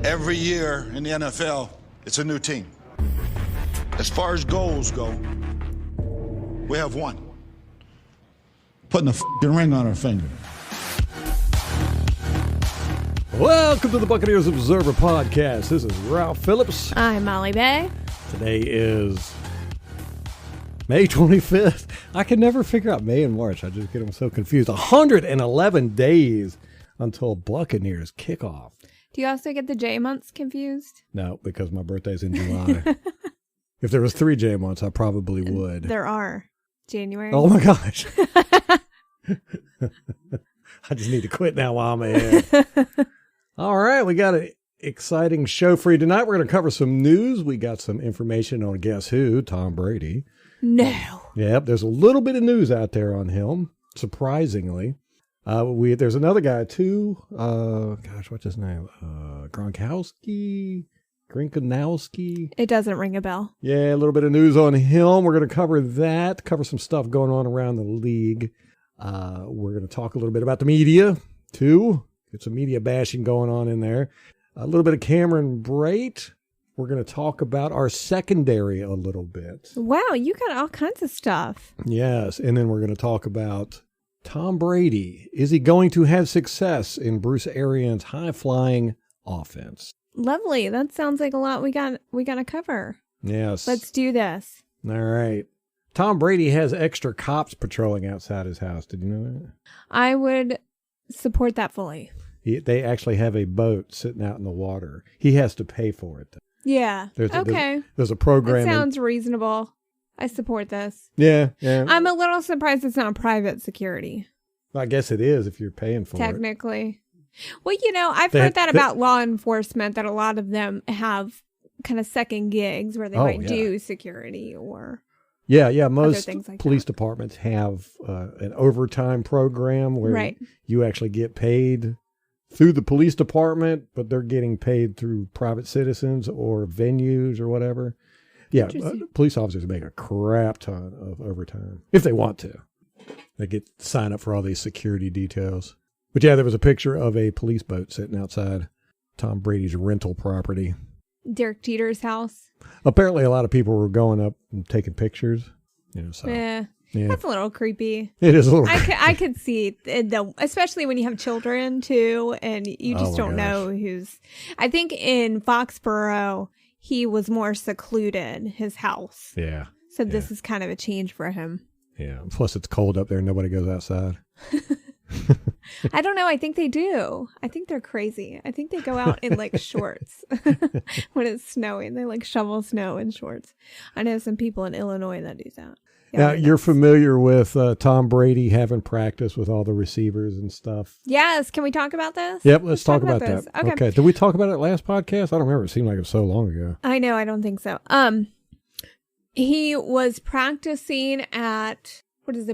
Every year in the NFL, it's a new team. As far as goals go, we have one. Putting a f***ing ring on our finger. Welcome to the Buccaneers Observer Podcast. This is Ralph Phillips. I'm Molly Bay. Today is May 25th. I can never figure out May and March. I just get them so confused. 111 days until Buccaneers kickoff. Do you also get the J months confused? No, because my birthday's in July. If there was 3 J months, I probably would. There are. January. Oh my gosh. I just need to quit now while I'm ahead. All right, we got an exciting show for you tonight. We're going to cover some news. We got some information on guess who, Tom Brady. No. Yep, there's a little bit of news out there on him, surprisingly. There's another guy too. What's his name? Gronkowski. It doesn't ring a bell. Yeah, a little bit of news on him. We're going to cover that, cover some stuff going on around the league. We're going to talk a little bit about the media too. Get some media bashing going on in there. A little bit of Cameron Brate. We're going to talk about our secondary a little bit. Wow, you got all kinds of stuff. Yes, and then we're going to talk about Tom Brady. Is he going to have success in Bruce Arians' high-flying offense? Lovely. That sounds like a lot we got to cover. Yes. Let's do this. All right. Tom Brady has extra cops patrolling outside his house. Did you know that? I would support that fully. They actually have a boat sitting out in the water. He has to pay for it, though. Yeah. There's a program. That sounds reasonable. I support this. Yeah. I'm a little surprised it's not private security. I guess it is if you're paying for it. Technically. Well, I've heard that about law enforcement, that a lot of them have kind of second gigs where they might do security or most things like police that. departments have an overtime program where you actually get paid through the police department, but they're getting paid through private citizens or venues or whatever. Yeah, police officers make a crap ton of overtime if they want to. They get to sign up for all these security details. But yeah, there was a picture of a police boat sitting outside Tom Brady's rental property. Derek Jeter's house. Apparently, a lot of people were going up and taking pictures. Yeah. That's a little creepy. It is a little creepy. I could see it, though, especially when you have children, too, and you just don't know who's... I think in Foxborough, he was more secluded, his house. Yeah. So this is kind of a change for him. Yeah. Plus, it's cold up there. Nobody goes outside. I don't know. I think they do. I think they're crazy. I think they go out in shorts when it's snowing. They shovel snow in shorts. I know some people in Illinois that do that. Now, you're familiar with Tom Brady having practice with all the receivers and stuff. Yes. Can we talk about this? Yep. Let's talk about this. that. Okay. Did we talk about it last podcast? I don't remember. It seemed like it was so long ago. I know. I don't think so. He was practicing at,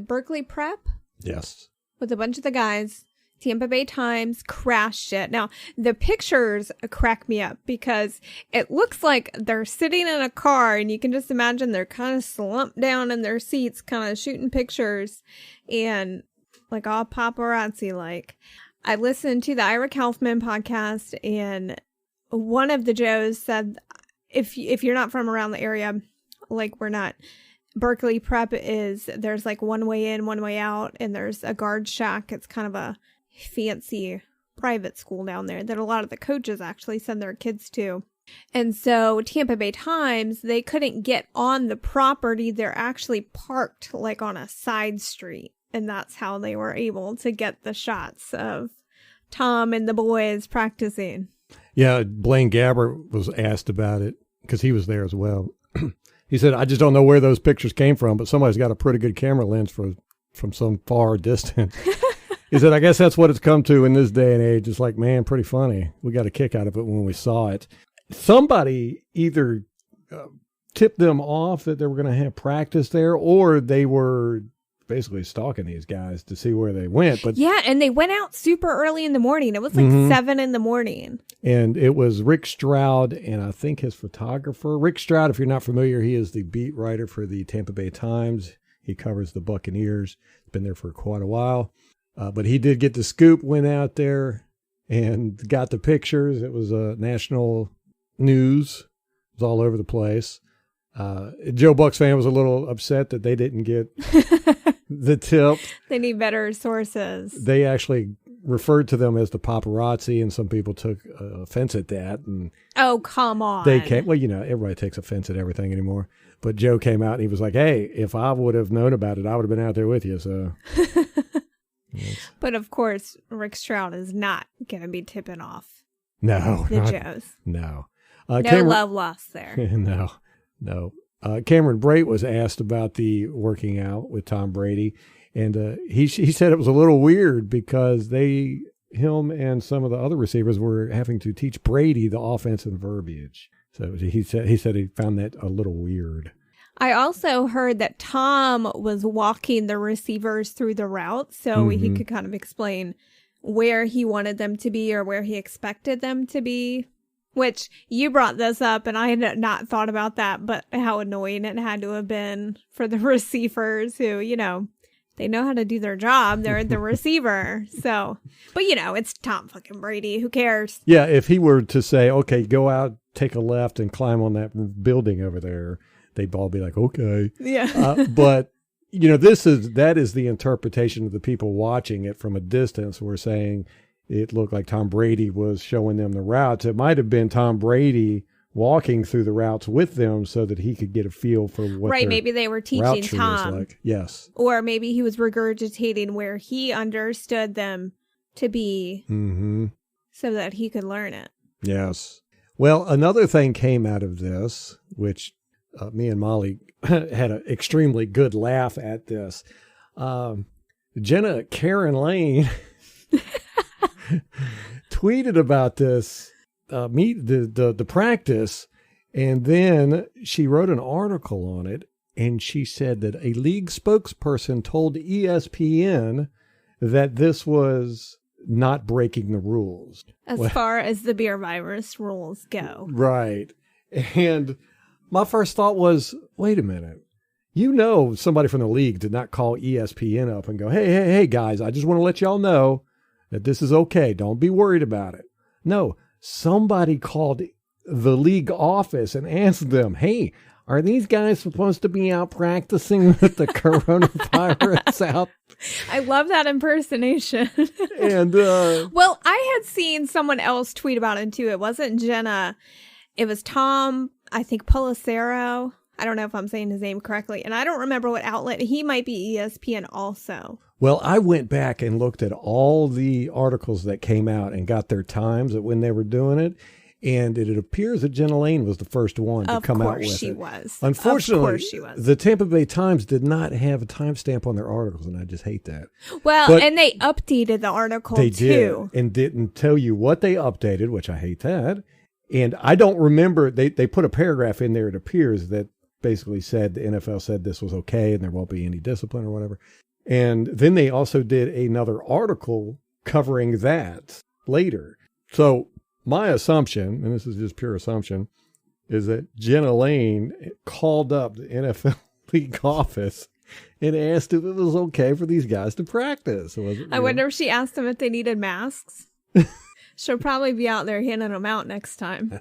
Berkeley Prep? Yes. With a bunch of the guys. Tampa Bay Times crashed it. Now, the pictures crack me up because it looks like they're sitting in a car and you can just imagine they're kind of slumped down in their seats, kind of shooting pictures and all paparazzi-like. I listened to the Ira Kaufman podcast and one of the Joes said, if you're not from around the area, we're not, Berkeley Prep there's one way in, one way out, and there's a guard shack. It's kind of a fancy private school down there that a lot of the coaches actually send their kids to. And so Tampa Bay Times, they couldn't get on the property. They're actually parked on a side street. And that's how they were able to get the shots of Tom and the boys practicing. Yeah, Blaine Gabbert was asked about it because he was there as well. He said, I just don't know where those pictures came from, but somebody's got a pretty good camera lens from some far distance. He said, I guess that's what it's come to in this day and age. It's man, pretty funny. We got a kick out of it when we saw it. Somebody either tipped them off that they were going to have practice there, or they were basically stalking these guys to see where they went. But yeah, and they went out super early in the morning. It was 7 in the morning. And it was Rick Stroud and I think his photographer. Rick Stroud, if you're not familiar, he is the beat writer for the Tampa Bay Times. He covers the Buccaneers. Been there for quite a while. But he did get the scoop, went out there, and got the pictures. It was national news. It was all over the place. Joe Bucs fan was a little upset that they didn't get the tip. They need better sources. They actually referred to them as the paparazzi, and some people took offense at that. And oh, come on. They came. Well, everybody takes offense at everything anymore. But Joe came out and he was like, "Hey, if I would have known about it, I would have been out there with you." So. Yes. But of course, Rick Stroud is not going to be tipping off the Joes. No. No love lost there. No. Cameron Brate was asked about the working out with Tom Brady, and he said it was a little weird because him and some of the other receivers were having to teach Brady the offensive verbiage. So he said he found that a little weird. I also heard that Tom was walking the receivers through the route so he could kind of explain where he wanted them to be or where he expected them to be, which you brought this up and I had not thought about that, but how annoying it had to have been for the receivers who, they know how to do their job. They're the receiver. So, but it's Tom fucking Brady. Who cares? Yeah. If he were to say, okay, go out, take a left and climb on that building over there, they'd all be like, okay. Yeah. But, that is the interpretation of the people watching it from a distance. We're saying it looked like Tom Brady was showing them the routes. It might have been Tom Brady walking through the routes with them so that he could get a feel for what right. Maybe they were teaching Tom. Like. Yes. Or maybe he was regurgitating where he understood them to be so that he could learn it. Yes. Well, another thing came out of this, which me and Molly had an extremely good laugh at this. Jenna Karen Lane tweeted about this the practice, and then she wrote an article on it, and she said that a league spokesperson told ESPN that this was not breaking the rules. As far as the beer virus rules go. Right. And my first thought was, wait a minute. Somebody from the league did not call ESPN up and go, hey, guys, I just want to let y'all know that this is okay. Don't be worried about it. No, somebody called the league office and asked them, hey, are these guys supposed to be out practicing with the coronavirus out? I love that impersonation. And well, I had seen someone else tweet about it too. It wasn't Jenna. It was Tom, I think Pelissero. I don't know if I'm saying his name correctly. And I don't remember what outlet. He might be ESPN also. Well, I went back and looked at all the articles that came out and got their times at when they were doing it. And it appears that Jenna Lane was the first one to come out with it. Of course she was. Unfortunately, the Tampa Bay Times did not have a timestamp on their articles, and I just hate that. Well, and they updated the article, they too. Did, and didn't tell you what they updated, which I hate that. And I don't remember, they put a paragraph in there, it appears, that basically said the NFL said this was okay and there won't be any discipline or whatever. And then they also did another article covering that later. So my assumption, and this is just pure assumption, is that Jenna Lane called up the NFL league office and asked if it was okay for these guys to practice. I wonder if she asked them if they needed masks. She'll probably be out there handing them out next time.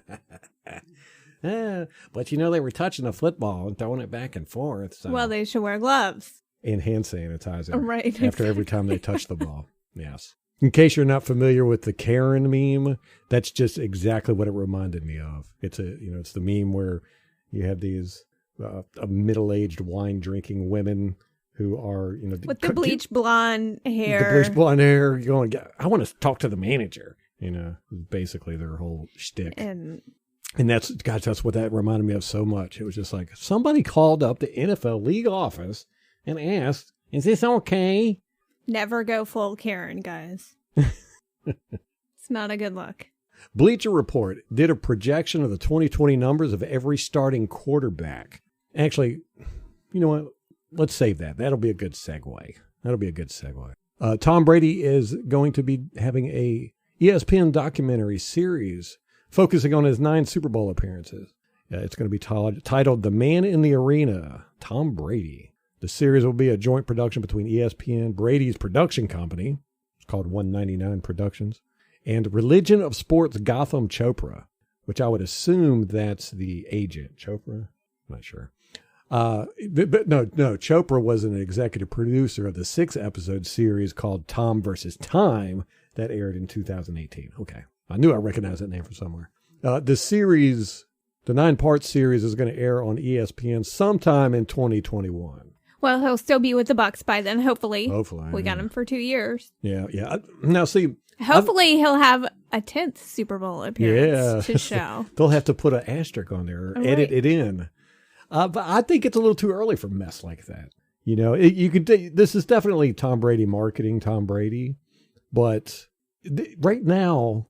But they were touching the football and throwing it back and forth. So. Well, they should wear gloves. And hand sanitizer. Right. After every time they touch the ball. Yes. In case you're not familiar with the Karen meme, that's just exactly what it reminded me of. It's it's the meme where you have these middle-aged wine-drinking women who are, with the bleach blonde hair. The bleach blonde hair going, I want to talk to the manager. Basically their whole shtick. And that's what that reminded me of so much. It was just like somebody called up the NFL league office and asked, is this okay? Never go full Karen, guys. It's not a good look. Bleacher Report did a projection of the 2020 numbers of every starting quarterback. Actually, you know what? Let's save that. That'll be a good segue. Tom Brady is going to be having a ESPN documentary series focusing on his 9 Super Bowl appearances. It's going to be titled The Man in the Arena, Tom Brady. The series will be a joint production between ESPN, Brady's production company, it's called 199 Productions, and Religion of Sports Gotham Chopra, which I would assume that's the agent. Chopra? I'm not sure. But no, Chopra was an executive producer of the 6-episode series called Tom versus Time that aired in 2018. Okay. I knew I recognized that name from somewhere. The series, the 9-part series, is going to air on ESPN sometime in 2021. Well, he'll still be with the Bucs by then, hopefully. Hopefully. We got him for 2 years. Yeah. Now, see. Hopefully he'll have a 10th Super Bowl appearance to show. They'll have to put an asterisk on there or edit it in. But I think it's a little too early for a mess like that. You know, this is definitely Tom Brady marketing Tom Brady. But right now,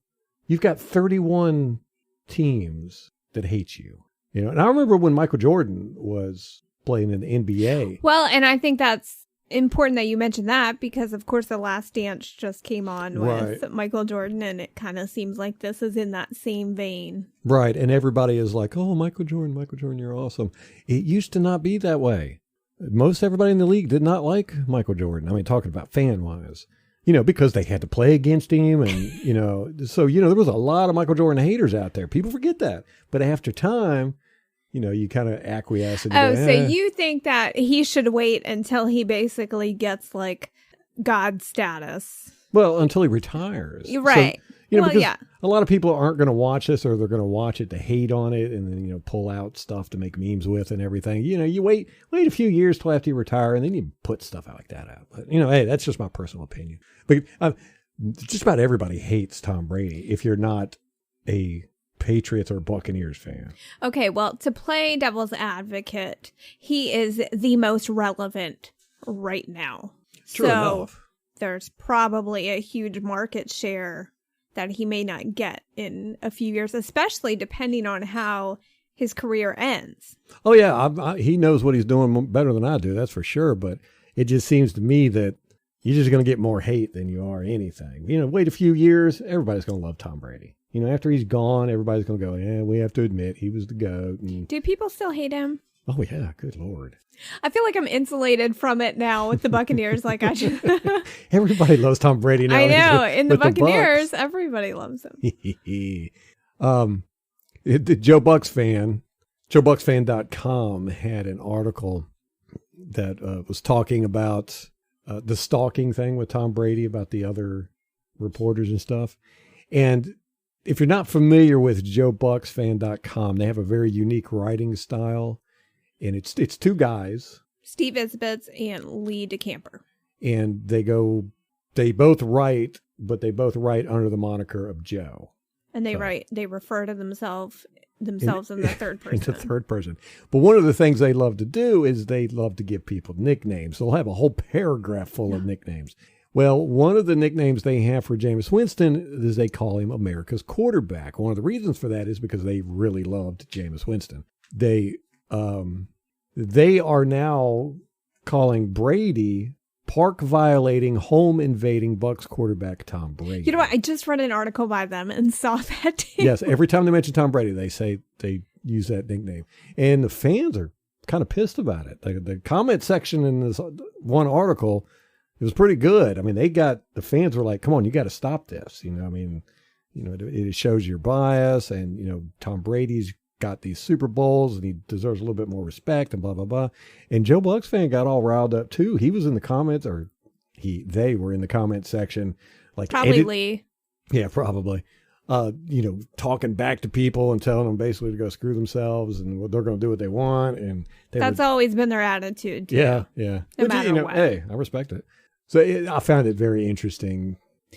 you've got 31 teams that hate you. You know, and I remember when Michael Jordan was playing in the NBA. Well, and I think that's important that you mentioned that because, of course, The Last Dance just came on with Michael Jordan, and it kind of seems like this is in that same vein. Right, and everybody is like, oh, Michael Jordan, you're awesome. It used to not be that way. Most everybody in the league did not like Michael Jordan. I mean, talking about fan-wise. You know, because they had to play against him and, you know, so, you know, there was a lot of Michael Jordan haters out there. People forget that. But after time, you know, you kind of acquiesce. And so you think that he should wait until he basically gets like God status? Well, until he retires. Right. So, you know, well, yeah. A lot of people aren't going to watch this, or they're going to watch it to hate on it and then, you know, pull out stuff to make memes with and everything. You know, you wait a few years till after you retire and then you put stuff out like that out. But, you know, hey, that's just my personal opinion. But just about everybody hates Tom Brady if you're not a Patriots or Buccaneers fan. Okay, well, to play devil's advocate, he is the most relevant right now. True enough. There's probably a huge market share that he may not get in a few years, especially depending on how his career ends. Oh, yeah. He knows what he's doing better than I do, that's for sure. But it just seems to me that you're just going to get more hate than you are anything. You know, wait a few years, everybody's going to love Tom Brady. You know, after he's gone, everybody's going to go, yeah, we have to admit he was the GOAT. And, do people still hate him? Oh, yeah. Good Lord. I feel like I'm insulated from it now with the Buccaneers. Like I should. Everybody loves Tom Brady now. I know. In the Buccaneers, everybody loves him. The Joe Bucs fan, JoeBucsFan.com had an article that was talking about the stalking thing with Tom Brady, about the other reporters and stuff. And if you're not familiar with JoeBucsFan.com, they have a very unique writing style. And it's two guys, Steve Isbitz and Lee DeCamper. And they both write, but they both write under the moniker of Joe. And they refer to themselves in the third person. In the third person. But one of the things they love to do is they love to give people nicknames. They'll have a whole paragraph full of nicknames. Well, one of the nicknames they have for Jameis Winston is they call him America's quarterback. One of the reasons for that is because they really loved Jameis Winston. They are now calling Brady park violating, home invading Bucs quarterback Tom Brady. You know what? I just read an article by them and saw that too. Yes, every time they mention Tom Brady, they say they use that nickname, and the fans are kind of pissed about it. The comment section in this one article, it was pretty good. I mean, the fans were like, "Come on, you got to stop this." You know, I mean, you know, it shows your bias, and you know, Tom Brady's got these Super Bowls and he deserves a little bit more respect and blah, blah, blah. And Joe Bucs fan got all riled up too. He was in the comments, or they were in the comment section. Like probably Lee. Yeah, probably. You know, talking back to people and telling them basically to go screw themselves and they're going to do what they want. And that's always been their attitude too. Yeah, yeah. No matter what. Hey, I respect it. So I found it very interesting.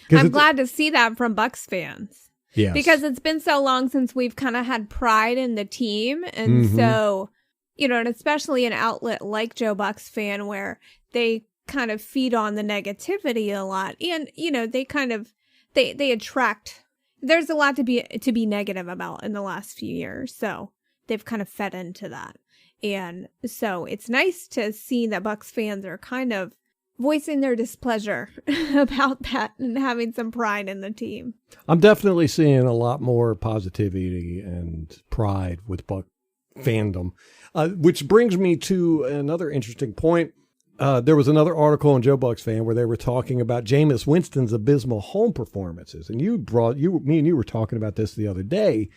I'm glad to see that from Bucs fans. Yes. Because it's been so long since we've kind of had pride in the team. And so, you know, and especially an outlet like Joe Bucs fan where they kind of feed on the negativity a lot. And, you know, they kind of, they attract, there's a lot to be negative about in the last few years. So they've kind of fed into that. And so it's nice to see that Bucs fans are kind of voicing their displeasure about that and having some pride in the team. I'm definitely seeing a lot more positivity and pride with Buck fandom, which brings me to another interesting point. There was another article on Joe Bucks Fan where they were talking about Jameis Winston's abysmal home performances. And me and you were talking about this the other day.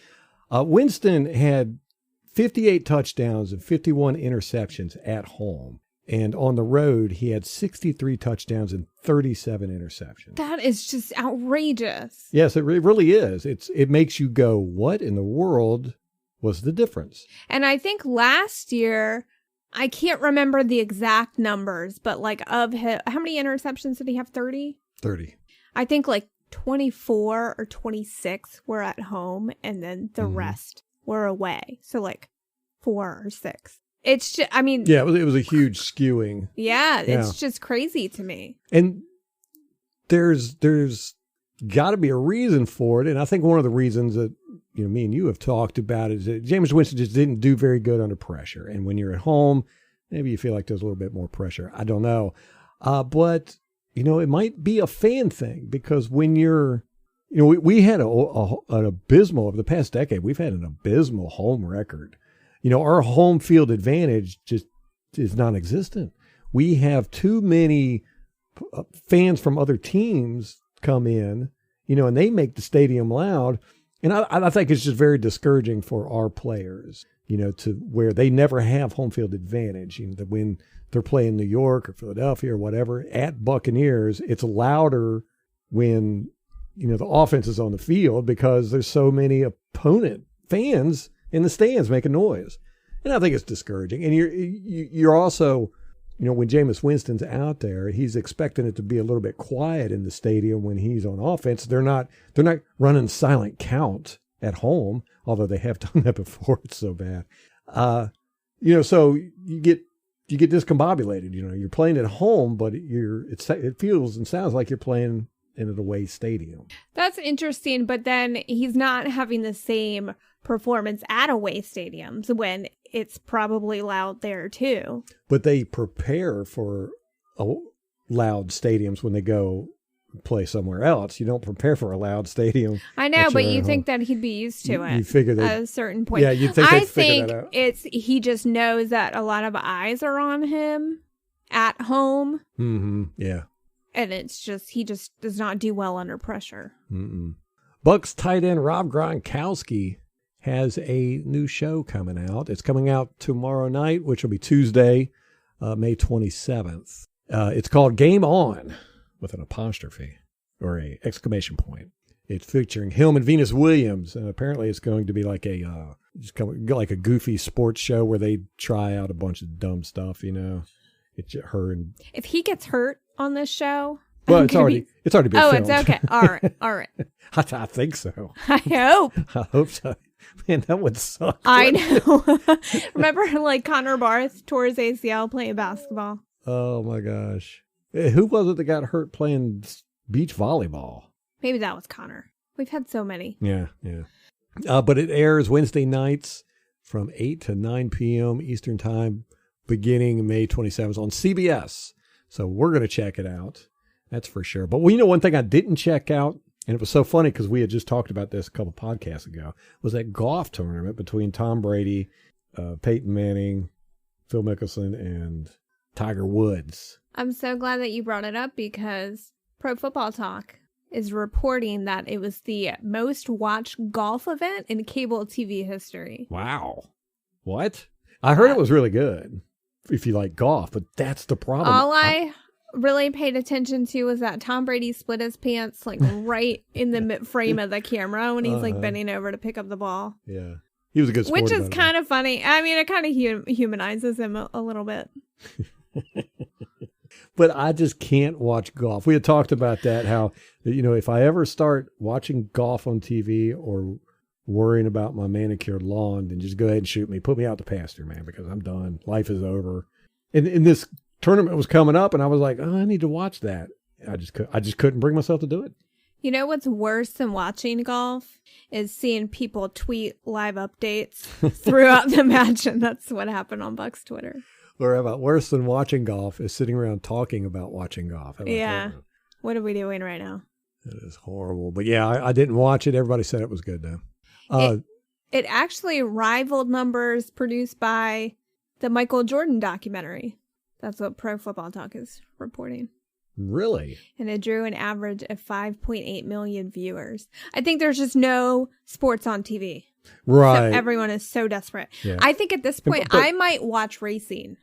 Winston had 58 touchdowns and 51 interceptions at home. And on the road, he had 63 touchdowns and 37 interceptions. That is just outrageous. Yes, it really is. It makes you go, what in the world was the difference? And I think last year, I can't remember the exact numbers, but like of his, how many interceptions did he have? 30? 30. I think like 24 or 26 were at home, and then the rest were away. So like 4 or 6. It's just, I mean. Yeah, it was a huge skewing. Yeah, it's just crazy to me. And there's got to be a reason for it. And I think one of the reasons that, me and you have talked about is that Jameis Winston just didn't do very good under pressure. And when you're at home, maybe you feel like there's a little bit more pressure. I don't know. But, it might be a fan thing, because when you're, we had an abysmal, over the past decade, we've had an abysmal home record. Our home field advantage just is non-existent. We have too many fans from other teams come in, and they make the stadium loud. And I think it's just very discouraging for our players, to where they never have home field advantage. That when they're playing New York or Philadelphia or whatever at Buccaneers, it's louder when, the offense is on the field, because there's so many opponent fans in the stands making noise. And I think it's discouraging. And you're also, when Jameis Winston's out there, he's expecting it to be a little bit quiet in the stadium when he's on offense. They're not running silent count at home, although they have done that before. It's so bad. So you get discombobulated. You're playing at home, but it feels and sounds like you're playing in an away stadium. That's interesting, but then he's not having the same performance at away stadiums when it's probably loud there too. But they prepare for loud stadiums when they go play somewhere else. You don't prepare for a loud stadium. I know, but you think that he'd be used to it. You figure that at a certain point. Yeah, you think they'd figure that out. He just knows that a lot of eyes are on him at home. Mm-hmm. Yeah. And it's just, he just does not do well under pressure. Mm-mm. Bucs tight end Rob Gronkowski has a new show coming out. It's coming out tomorrow night, which will be Tuesday, May 27th. It's called Game On, with an apostrophe or a exclamation point. It's featuring him and Venus Williams, and apparently it's going to be like like a goofy sports show where they try out a bunch of dumb stuff. It's her and. If he gets hurt on this show, well, it's already been filmed. Oh, it's okay. All right. I think so. I hope so. Man, that would suck. I know. Remember, Connor Barth tore his ACL playing basketball? Oh my gosh. Who was it that got hurt playing beach volleyball? Maybe that was Connor. We've had so many. Yeah. But it airs Wednesday nights from 8 to 9 p.m. Eastern Time, beginning May 27th on CBS. So we're going to check it out. That's for sure. But one thing I didn't check out, and it was so funny because we had just talked about this a couple podcasts ago, was that golf tournament between Tom Brady, Peyton Manning, Phil Mickelson, and Tiger Woods. I'm so glad that you brought it up, because Pro Football Talk is reporting that it was the most watched golf event in cable TV history. Wow. What? I heard it was really good if you like golf, but that's the problem. All I really paid attention to was that Tom Brady split his pants right in the frame of the camera when he's bending over to pick up the ball. Yeah. He was a good sport. Which is kind of funny. I mean, it kind of humanizes him a little bit. But I just can't watch golf. We had talked about that, how, if I ever start watching golf on TV or worrying about my manicured lawn, then just go ahead and shoot me. Put me out to pasture, man, because I'm done. Life is over. And this tournament was coming up, and I was like, oh, I need to watch that. I just couldn't bring myself to do it. You know what's worse than watching golf is seeing people tweet live updates throughout the match, and that's what happened on Bucs Twitter. Or about worse than watching golf is sitting around talking about watching golf. Yeah. What are we doing right now? That is horrible. But yeah, I didn't watch it. Everybody said it was good, though. It actually rivaled numbers produced by the Michael Jordan documentary. That's what Pro Football Talk is reporting. Really? And it drew an average of 5.8 million viewers. I think there's just no sports on TV. Right. So everyone is so desperate. Yeah. I think at this point, But- I might watch racing.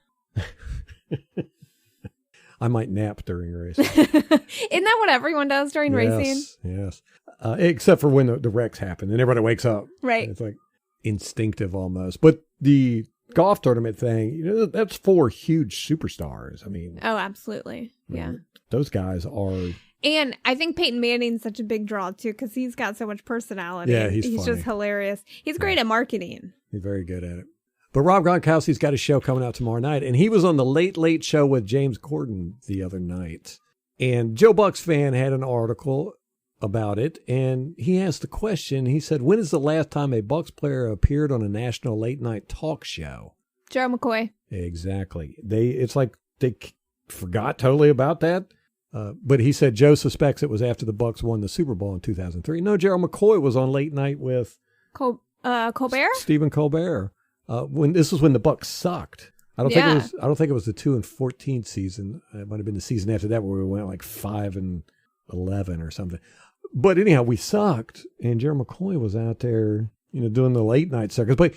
I might nap during racing. Isn't that what everyone does during racing? Yes. Except for when the wrecks happen and everybody wakes up. Right. It's like instinctive almost. But the golf tournament thing, that's 4 huge superstars. I mean, Oh, absolutely. Yeah. those guys are. And I think Peyton Manning's such a big draw, too, because he's got so much personality. Yeah, he's funny. just hilarious. He's great at marketing. He's very good at it. But Rob Gronkowski's got a show coming out tomorrow night, and he was on the Late Late Show with James Corden the other night. And Joe Bucs fan had an article about it, and he asked the question. He said, when is the last time a Bucs player appeared on a national late night talk show? Joe McCoy. Exactly. It's like they forgot totally about that. But he said Joe suspects it was after the Bucs won the Super Bowl in 2003. No, Gerald McCoy was on late night with Colbert? Stephen Colbert. When this was when the Bucs sucked. I don't think it was the 2-14 season. It might have been the season after that where we went like 5-11 or something. But anyhow, we sucked, and Gerald McCoy was out there, doing the late night circus. But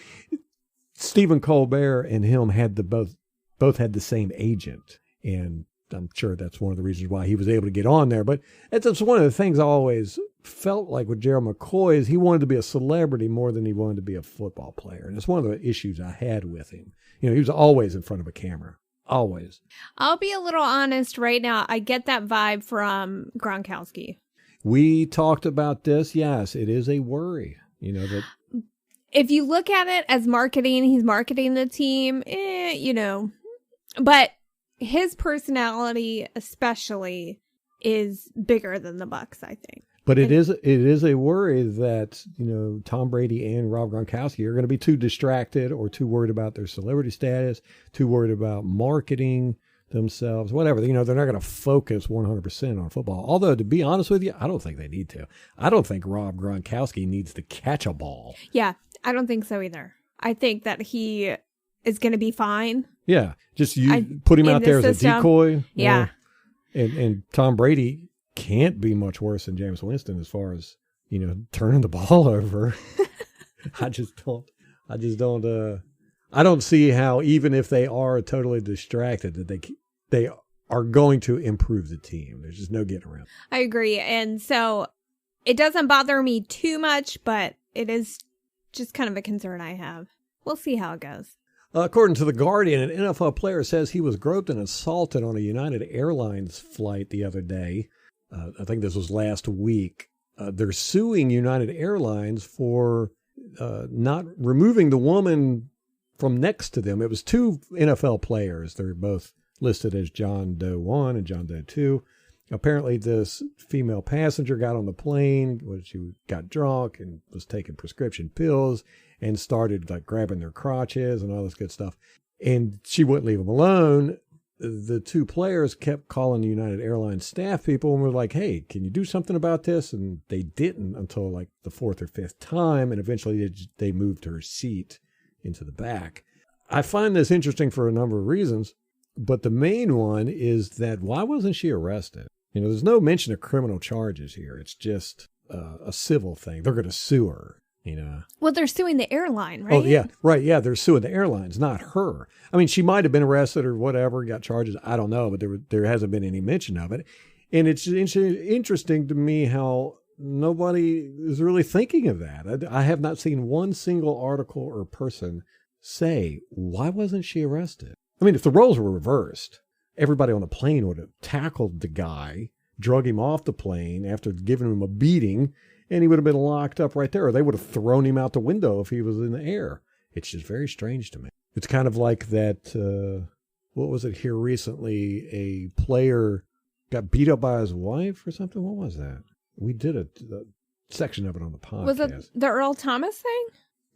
Stephen Colbert and him had both had the same agent, and I'm sure that's one of the reasons why he was able to get on there. But that's one of the things I always felt like with Gerald McCoy is he wanted to be a celebrity more than he wanted to be a football player. And it's one of the issues I had with him. He was always in front of a camera. Always. I'll be a little honest right now. I get that vibe from Gronkowski. We talked about this. Yes, it is a worry. That if you look at it as marketing, he's marketing the team, but his personality especially is bigger than the Bucs, I think. But it is a worry that, Tom Brady and Rob Gronkowski are going to be too distracted or too worried about their celebrity status, too worried about marketing themselves, whatever. They're not going to focus 100% on football. Although, to be honest with you, I don't think they need to. I don't think Rob Gronkowski needs to catch a ball. Yeah, I don't think so either. I think that he is going to be fine. Yeah, just put him out there as a decoy. Yeah. And Tom Brady can't be much worse than Jameis Winston as far as, turning the ball over. I don't see how, even if they are totally distracted, that they are going to improve the team. There's just no getting around. I agree. And so it doesn't bother me too much, but it is just kind of a concern I have. We'll see how it goes. According to The Guardian, an NFL player says he was groped and assaulted on a United Airlines flight the other day. I think this was last week. They're suing United Airlines for not removing the woman from next to them. It was 2 NFL players. They're both listed as John Doe 1 and John Doe 2. Apparently, this female passenger got on the plane when she got drunk and was taking prescription pills and started grabbing their crotches and all this good stuff. And she wouldn't leave them alone. The 2 players kept calling the United Airlines staff people and were like, hey, can you do something about this? And they didn't until the 4th or 5th time. And eventually they moved her seat into the back. I find this interesting for a number of reasons, but the main one is that why wasn't she arrested? There's no mention of criminal charges here. It's just a civil thing. They're going to sue her. Well, they're suing the airline, right? Oh, yeah. Right. Yeah. They're suing the airlines, not her. I mean, she might have been arrested or whatever, got charges. I don't know, but there hasn't been any mention of it. And it's interesting to me how nobody is really thinking of that. I have not seen one single article or person say, why wasn't she arrested? I mean, if the roles were reversed, everybody on the plane would have tackled the guy, drug him off the plane after giving him a beating, and he would have been locked up right there. Or they would have thrown him out the window if he was in the air. It's just very strange to me. It's kind of like that, what was it here recently? A player got beat up by his wife or something. What was that? We did a section of it on the podcast. Was it the Earl Thomas thing?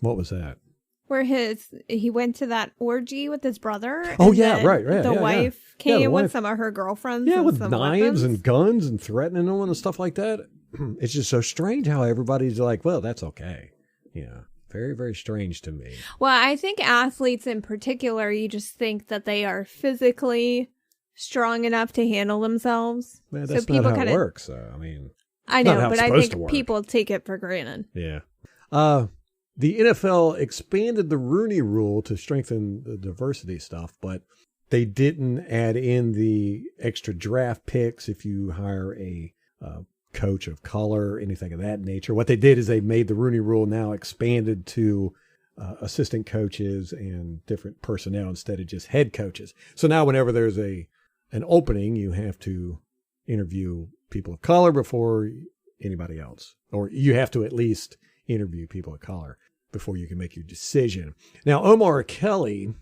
What was that? Where he went to that orgy with his brother. Oh, yeah, right. The wife came with some of her girlfriends. Yeah, and with some knives weapons. and guns and threatening them and stuff like that. It's just so strange how everybody's like, well, that's okay. Yeah, Very, very strange to me. Well, I think athletes in particular, you just think that they are physically strong enough to handle themselves. Man, that's not how it works, though. I mean, I not know, how but it's I supposed think to work. people take it for granted. Yeah. The NFL expanded the Rooney Rule to strengthen the diversity stuff, but they didn't add in the extra draft picks if you hire a coach of color, anything of that nature. What they did is they made the Rooney Rule now expanded to assistant coaches and different personnel instead of just head coaches. So now whenever there's an opening, you have to interview people of color before anybody else, or you have to at least interview people of color before you can make your decision. Now, Omar Kelly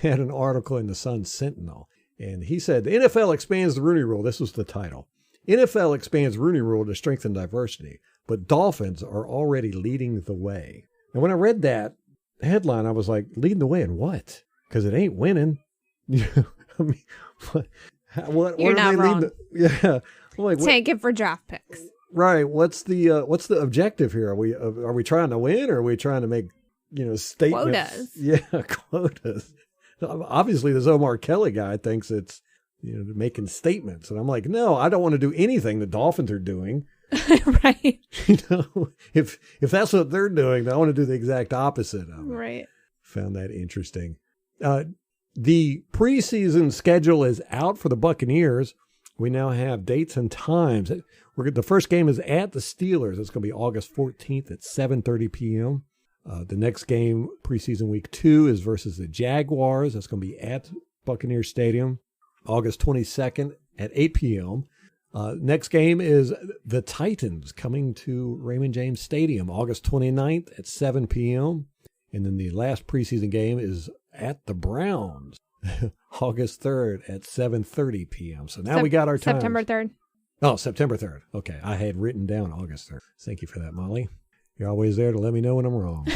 had an article in the Sun Sentinel, and he said the NFL expands the Rooney Rule. This was the title. NFL expands Rooney Rule to strengthen diversity, but Dolphins are already leading the way. And when I read that headline, I was like, leading the way in what? Because it ain't winning. I mean, what You're are not they wrong. leading? Yeah. I'm like, Take it for draft picks. right. What's the objective here? Are we trying to win, or are we trying to make statements? Quotas. Yeah, quotas. Obviously, this Omar Kelly guy thinks it's making statements, and I'm like, no, I don't want to do anything the Dolphins are doing. Right. If that's what they're doing, then I want to do the exact opposite of it. Right. Found that interesting. The preseason schedule is out for the Buccaneers. We now have dates and times. The first game is at the Steelers. It's going to be August 14th at 7:30 p.m. The next game, preseason week 2, is versus the Jaguars. That's going to be at Buccaneer Stadium, August 22nd at 8 p.m. Next game is the Titans coming to Raymond James Stadium, August 29th at 7 p.m. And then the last preseason game is at the Browns, August 3rd at 7:30 p.m. So now we got our time. September 3rd. Oh, September 3rd. Okay. I had written down August 3rd. Thank you for that, Molly. You're always there to let me know when I'm wrong.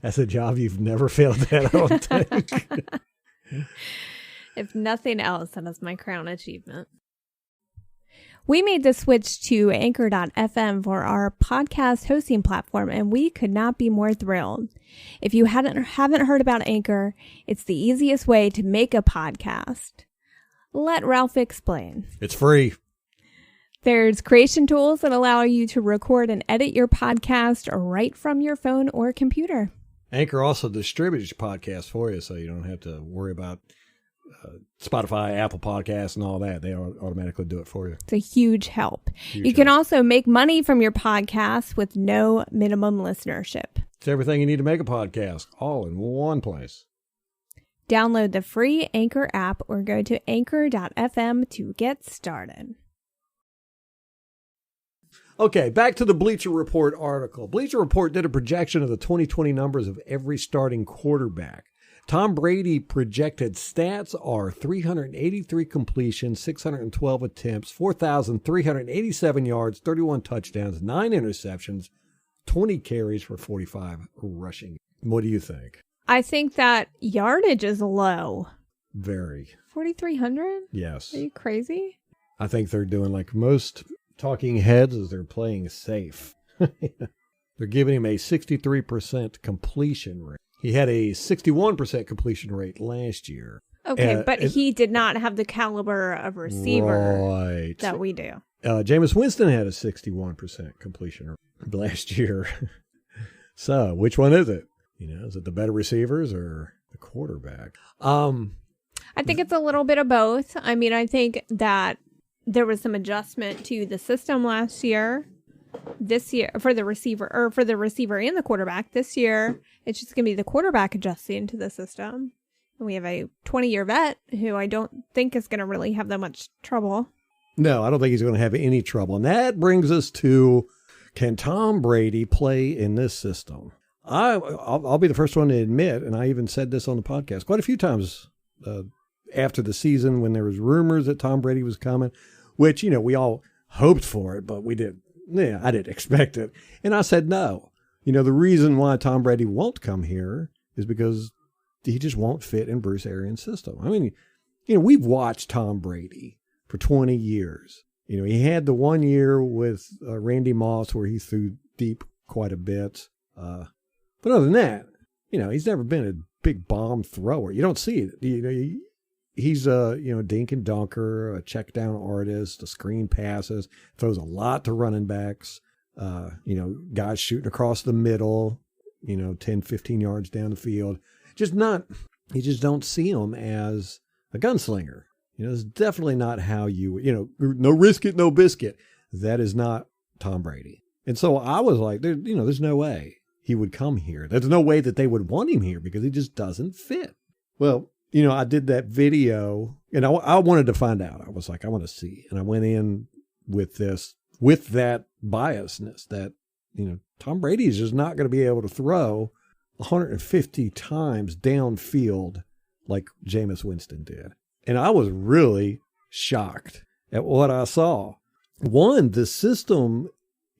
That's a job you've never failed at, I don't think. If nothing else, that is my crown achievement. We made the switch to Anchor.fm for our podcast hosting platform, and we could not be more thrilled. If you haven't heard about Anchor, it's the easiest way to make a podcast. Let Ralph explain. It's free. There's creation tools that allow you to record and edit your podcast right from your phone or computer. Anchor also distributes your podcast for you, so you don't have to worry about Spotify, Apple Podcasts, and all that. They automatically do it for you. It's a huge help. You can also make money from your podcast with no minimum listenership. It's everything you need to make a podcast, all in one place. Download the free Anchor app or go to anchor.fm to get started. Okay, back to the Bleacher Report article. Bleacher Report did a projection of the 2020 numbers of every starting quarterback. Tom Brady projected stats are 383 completions, 612 attempts, 4,387 yards, 31 touchdowns, 9 interceptions, 20 carries for 45 rushing. What do you think? I think that yardage is low. Very. 4,300? Yes. Are you crazy? I think they're doing like most talking heads is they're playing safe. They're giving him a 63% completion rate. He had a 61% completion rate last year. Okay, but he did not have the caliber of receiver that we do. Jameis Winston had a 61% completion rate last year. So which one is it? Is it the better receivers or the quarterback? I think it's a little bit of both. I mean, I think that there was some adjustment to the system last year. This year, for the receiver and the quarterback. This year, it's just going to be the quarterback adjusting to the system. And we have a 20-year vet who I don't think is going to really have that much trouble. No, I don't think he's going to have any trouble. And that brings us to, can Tom Brady play in this system? I'll be the first one to admit, and I even said this on the podcast quite a few times after the season when there was rumors that Tom Brady was coming, which, we all hoped for it, but I didn't expect it. And I said no. The reason why Tom Brady won't come here is because he just won't fit in Bruce Arians' system. I mean, we've watched Tom Brady for 20 years. He had the 1 year with Randy Moss where he threw deep quite a bit. But other than that, he's never been a big bomb thrower. You don't see it. He's a, dink and dunker, a check down artist, a screen passes, throws a lot to running backs, guys shooting across the middle, 10, 15 yards down the field. You just don't see him as a gunslinger. It's definitely not how no risk it, no biscuit. That is not Tom Brady. And so I was like, there's no way he would come here. There's no way that they would want him here because he just doesn't fit. Well, I did that video and I wanted to find out. I was like, I want to see. And I went in with that biasness that, Tom Brady is just not going to be able to throw 150 times downfield like Jameis Winston did. And I was really shocked at what I saw. One, the system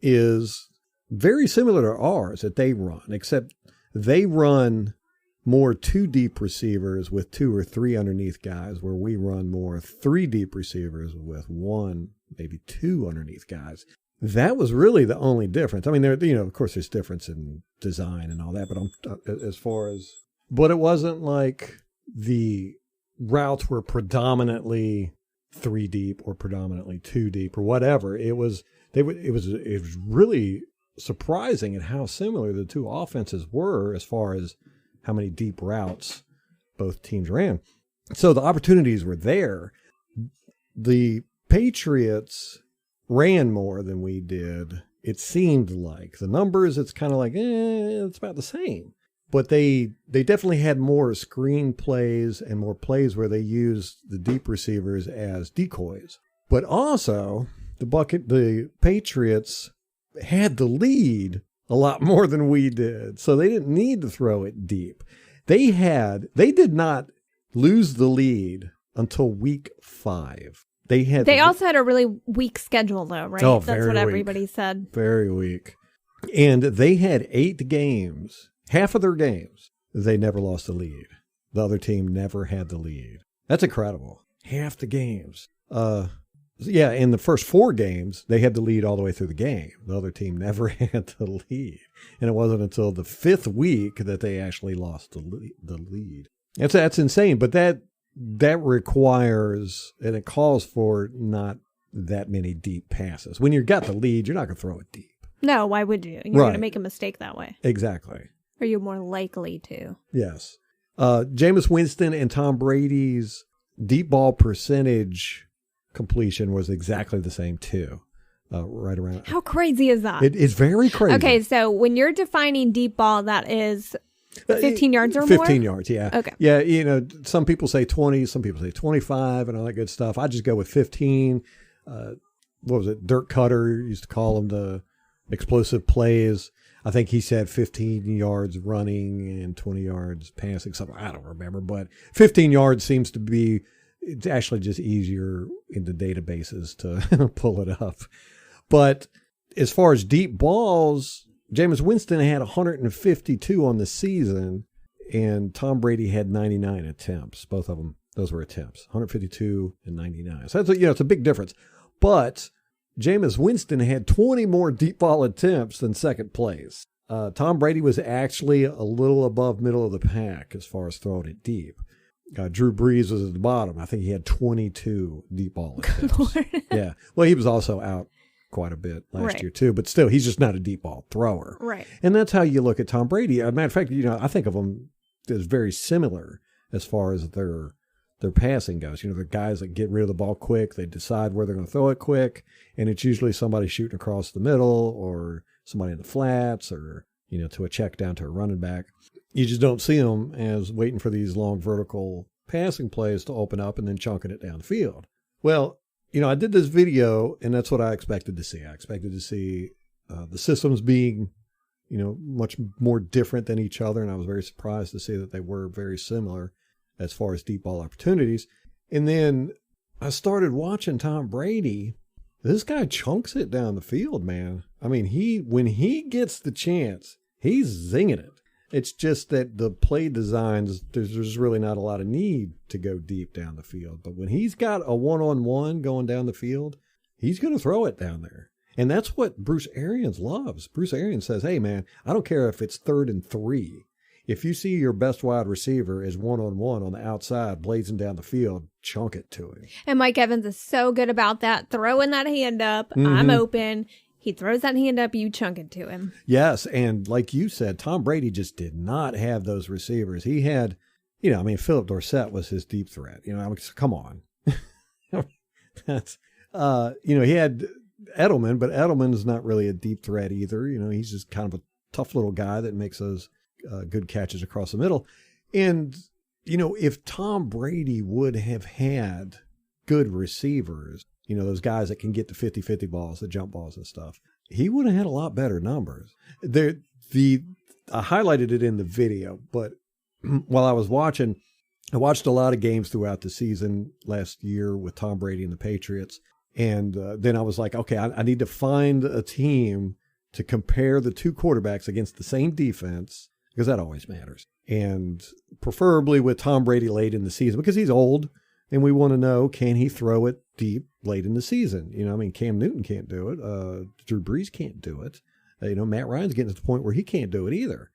is very similar to ours that they run, except they run more 2 deep receivers with 2 or 3 underneath guys, where we run more 3 deep receivers with 1, maybe 2 underneath guys. That was really the only difference. I mean, of course, there's difference in design and all that, but it wasn't like the routes were predominantly 3 deep or predominantly 2 deep or whatever. It was really surprising at how similar the 2 offenses were as far as how many deep routes both teams ran. So the opportunities were there. The Patriots ran more than we did. It seemed like the numbers, it's kind of like, it's about the same. But they definitely had more screen plays and more plays where they used the deep receivers as decoys. But also, the Patriots had the lead a lot more than we did. So they didn't need to throw it deep. They did not lose the lead until week 5. They also had a really weak schedule, though, right? Oh, That's what everybody said. Very weak. And they had 8 games, half of their games, they never lost the lead. The other team never had the lead. That's incredible. Half the games. In the first 4 games, they had the lead all the way through the game. The other team never had the lead. And it wasn't until the 5th week that they actually lost the lead. That's insane, but that requires, and it calls for not that many deep passes. When you've got the lead, you're not going to throw it deep. No, why would you? You're going to make a mistake that way. Exactly. Or you're more likely to. Yes. Jameis Winston and Tom Brady's deep ball percentage completion was exactly the same too. Right around. How crazy is that? It's very crazy. Okay, so when you're defining deep ball, that is 15 yards or 15 more? 15 yards, yeah. Okay. Yeah, some people say 20, some people say 25 and all that good stuff. I just go with 15. What was it? Dirk Cutter used to call them the explosive plays. I think he said 15 yards running and 20 yards passing. Something I don't remember, but 15 yards seems to be, it's actually just easier in the databases to pull it up. But as far as deep balls, Jameis Winston had 152 on the season, and Tom Brady had 99 attempts. Both of them, those were attempts, 152 and 99. So that's it's a big difference. But Jameis Winston had 20 more deep ball attempts than second place. Tom Brady was actually a little above middle of the pack as far as throwing it deep. Drew Brees was at the bottom. I think he had 22 deep ball attempts. Yeah. Well, he was also out quite a bit last year too, but still, he's just not a deep ball thrower. Right. And that's how you look at Tom Brady. As a matter of fact, I think of them as very similar as far as their passing goes. They're guys that get rid of the ball quick. They decide where they're going to throw it quick. And it's usually somebody shooting across the middle or somebody in the flats or, to a check down to a running back. You just don't see them as waiting for these long vertical passing plays to open up and then chunking it down the field. Well, I did this video and that's what I expected to see. I expected to see the systems being, much more different than each other. And I was very surprised to see that they were very similar as far as deep ball opportunities. And then I started watching Tom Brady. This guy chunks it down the field, man. I mean, when he gets the chance, he's zinging it. It's just that the play designs, there's really not a lot of need to go deep down the field. But when he's got a one-on-one going down the field, he's going to throw it down there. And that's what Bruce Arians loves. Bruce Arians says, hey, man, I don't care if it's 3rd and 3. If you see your best wide receiver is one-on-one on the outside, blazing down the field, chunk it to him. And Mike Evans is so good about that, throwing that hand up. I'm open. He throws that hand up, you chunk it to him. Yes, and like you said, Tom Brady just did not have those receivers. He had, Philip Dorsett was his deep threat. Come on. That's, he had Edelman, but Edelman's not really a deep threat either. He's just kind of a tough little guy that makes those good catches across the middle. And, if Tom Brady would have had good receivers, those guys that can get the 50-50 balls, the jump balls and stuff, he would have had a lot better numbers. I highlighted it in the video, but while I was watching, I watched a lot of games throughout the season last year with Tom Brady and the Patriots. And then I was like, okay, I need to find a team to compare the two quarterbacks against the same defense, because that always matters. And preferably with Tom Brady late in the season, because he's old, and we want to know, can he throw it deep late in the season? Cam Newton can't do it. Drew Brees can't do it. Matt Ryan's getting to the point where he can't do it either.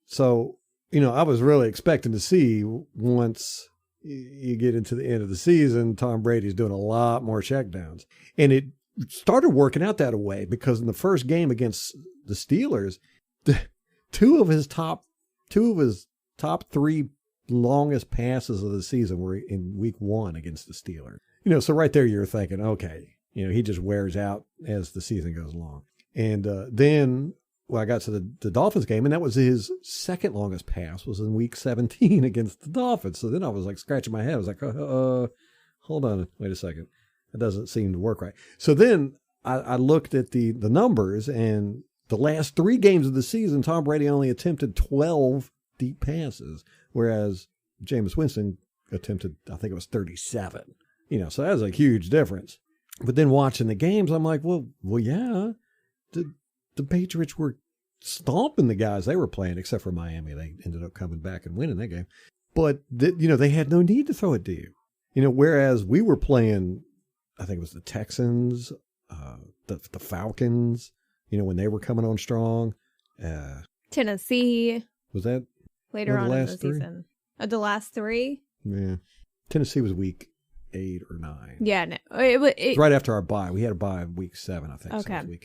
So, I was really expecting to see, once you get into the end of the season, Tom Brady's doing a lot more checkdowns. And it started working out that way, because in the first game against the Steelers, two of his top 3 longest passes of the season were in week 1 against the Steelers. So right there you're thinking, okay, he just wears out as the season goes along. And then I got to the Dolphins game, and that was his second longest pass, was in week 17 against the Dolphins. So then I was like scratching my head. I was like, hold on, wait a second. That doesn't seem to work right. So then I looked at the numbers, and the last 3 games of the season, Tom Brady only attempted 12 deep passes, whereas Jameis Winston attempted, I think it was 37. So that was a huge difference. But then watching the games, I'm like, well, yeah, the Patriots were stomping the guys they were playing, except for Miami. They ended up coming back and winning that game. But, they had no need to throw it deep. Whereas we were playing, I think it was the Texans, the Falcons, when they were coming on strong. Tennessee. Was that later on in the season? The last 3? Yeah. Tennessee was week 8 or 9. Yeah, no, it was right after our bye. We had a bye week 7, I think. Okay.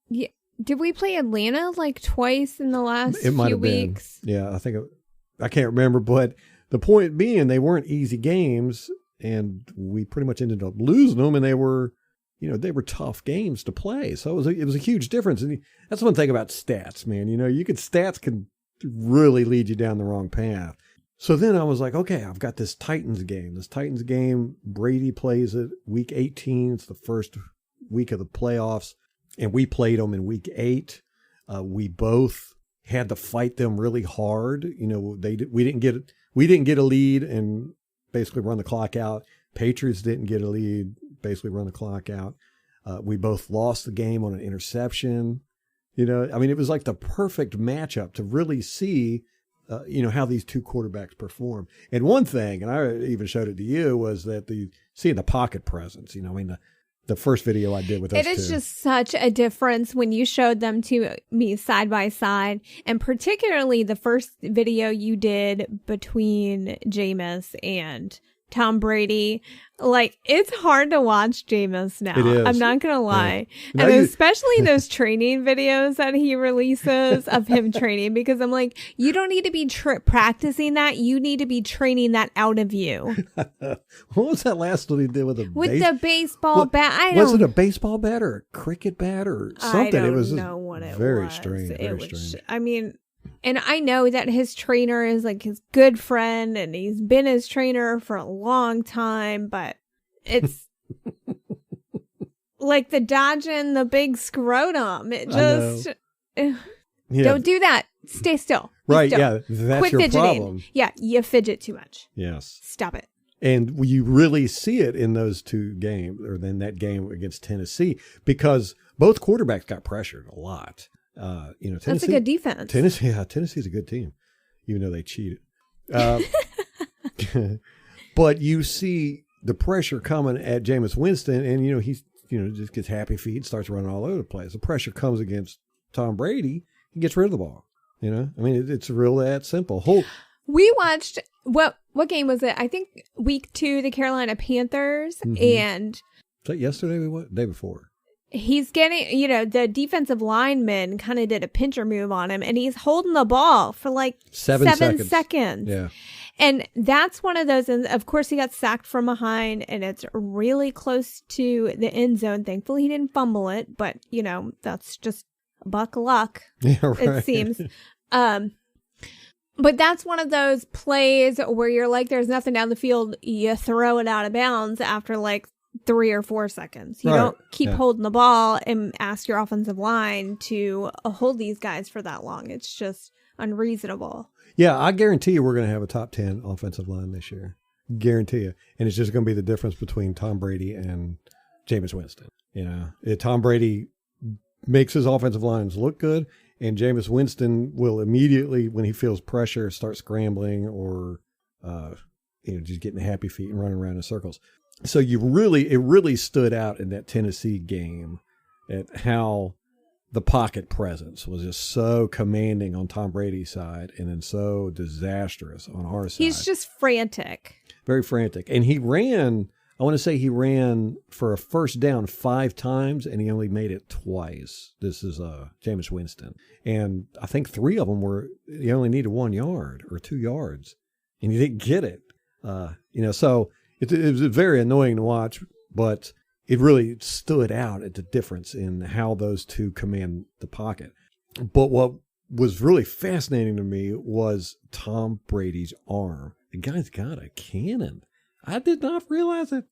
Yeah. Did we play Atlanta like twice in the last few weeks? Yeah, I can't remember, but the point being, they weren't easy games, and we pretty much ended up losing them, and they were tough games to play. So it was a huge difference. And that's one thing about stats, man. Stats can really lead you down the wrong path. So then I was like, okay, I've got this Titans game. Brady plays it week 18. It's the first week of the playoffs. And we played them in week 8. We both had to fight them really hard. We didn't get a lead and basically run the clock out. Patriots didn't get a lead, basically run the clock out. We both lost the game on an interception. It was like the perfect matchup to really see, how these two quarterbacks perform. And one thing, and I even showed it to you, was that seeing the pocket presence. The first video I did with us, it is just such a difference when you showed them to me side by side, and particularly the first video you did between Jameis and Tom Brady. Like, it's hard to watch Jameis now. It is. I'm not going to lie. Yeah. And especially those training videos that he releases of him training, because I'm like, you don't need to be practicing that. You need to be training that out of you. What was that last one he did with the baseball bat? Was it a baseball bat or a cricket bat or something? I don't it was know what it very was. strange. Very strange. And I know that his trainer is like his good friend, and he's been his trainer for a long time, but it's like the dodging the big scrotum. It just don't do that. Stay still. Right. Still. Yeah. That's Quit your fidgeting. problem. Yeah. You fidget too much. Yes. Stop it. And you really see it in those two games, or then that game against Tennessee, because both quarterbacks got pressured a lot. Tennessee, that's a good defense. Tennessee's a good team, even though they cheated. But you see the pressure coming at Jameis Winston, and he's just gets happy feet and starts running all over the place. The pressure comes against Tom Brady, he gets rid of the ball. I mean, it's really that simple. We watched, what game was it? I think week 2, the Carolina Panthers, and... Was that yesterday? Day before? He's getting, the defensive lineman kind of did a pincher move on him, and he's holding the ball for like 7 seconds. Yeah. And that's one of those, and of course he got sacked from behind, and it's really close to the end zone. Thankfully he didn't fumble it, but, that's just Buck luck, yeah, right. It seems. But that's one of those plays where you're like, there's nothing down the field. You throw it out of bounds after like 3 or 4 seconds. You don't keep holding the ball and ask your offensive line to hold these guys for that long. It's just unreasonable. Yeah, I guarantee you we're going to have a top 10 offensive line this year. Guarantee you. And it's just going to be the difference between Tom Brady and Jameis Winston. Tom Brady makes his offensive lines look good, and Jameis Winston will immediately, when he feels pressure, start scrambling or just getting happy feet and running around in circles. So it really stood out in that Tennessee game at how the pocket presence was just so commanding on Tom Brady's side and then so disastrous on our side. He's just frantic. Very frantic. And he ran for a first down 5 times, and he only made it twice. This is Jameis Winston. And I think 3 of them he only needed 1 yard or 2 yards, and he didn't get it. So it was very annoying to watch, but it really stood out at the difference in how those two command the pocket. But what was really fascinating to me was Tom Brady's arm. The guy's got a cannon. I did not realize it.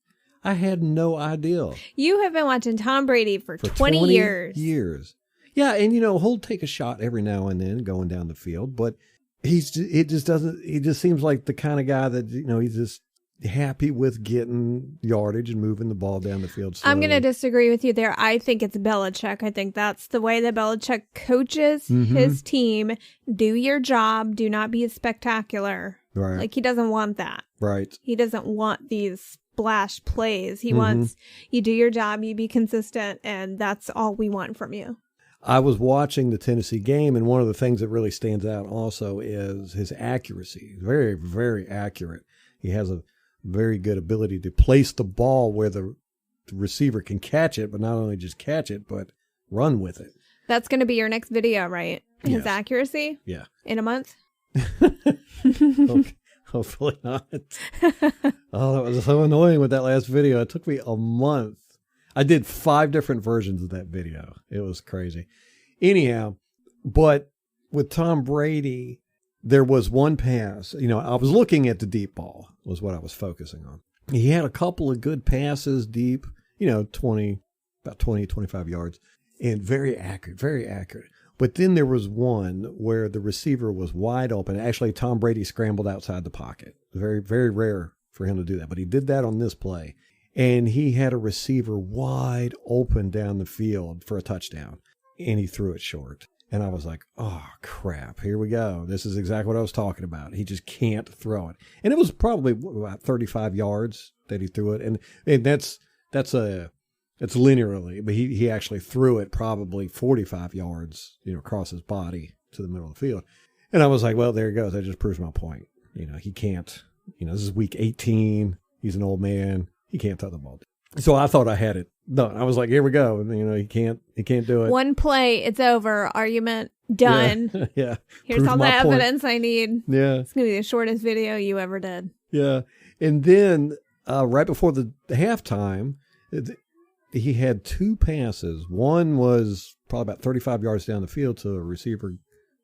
I had no idea. You have been watching Tom Brady for 20 years. Yeah, and he'll take a shot every now and then going down the field, but he just seems like the kind of guy that, he's just happy with getting yardage and moving the ball down the field slowly. I'm going to disagree with you there. I think it's Belichick. I think that's the way that Belichick coaches his team. Do your job. Do not be spectacular. Right. Like, he doesn't want that. Right. He doesn't want these splash plays. He wants you do your job, you be consistent, and that's all we want from you. I was watching the Tennessee game, and one of the things that really stands out also is his accuracy. Very, very accurate. He has a very good ability to place the ball where the receiver can catch it, but not only just catch it, but run with it. That's going to be your next video, right? His accuracy? Yeah. In a month? Hopefully not. Oh, that was so annoying with that last video. It took me a month. I did 5 different versions of that video. It was crazy. Anyhow, but with Tom Brady, there was one pass. I was looking at the deep ball was what I was focusing on. He had a couple of good passes deep, about 20, 25 yards, and very accurate. But then there was one where the receiver was wide open. Actually, Tom Brady scrambled outside the pocket. Very, very rare for him to do that. But he did that on this play. And he had a receiver wide open down the field for a touchdown. And he threw it short. And I was like, oh, crap. Here we go. This is exactly what I was talking about. He just can't throw it. And it was probably about 35 yards that he threw it. And that's linearly, but he actually threw it probably 45 yards, across his body to the middle of the field. And I was like, well, there he goes. That just proves my point. He can't, this is week 18. He's an old man. He can't throw the ball. So I thought I had it done. I was like, here we go. And, he can't do it. One play, it's over. Argument done. Yeah. Here's Proves all the evidence I need. Yeah. It's going to be the shortest video you ever did. Yeah. And then right before the halftime, he had 2 passes. One was probably about 35 yards down the field to a receiver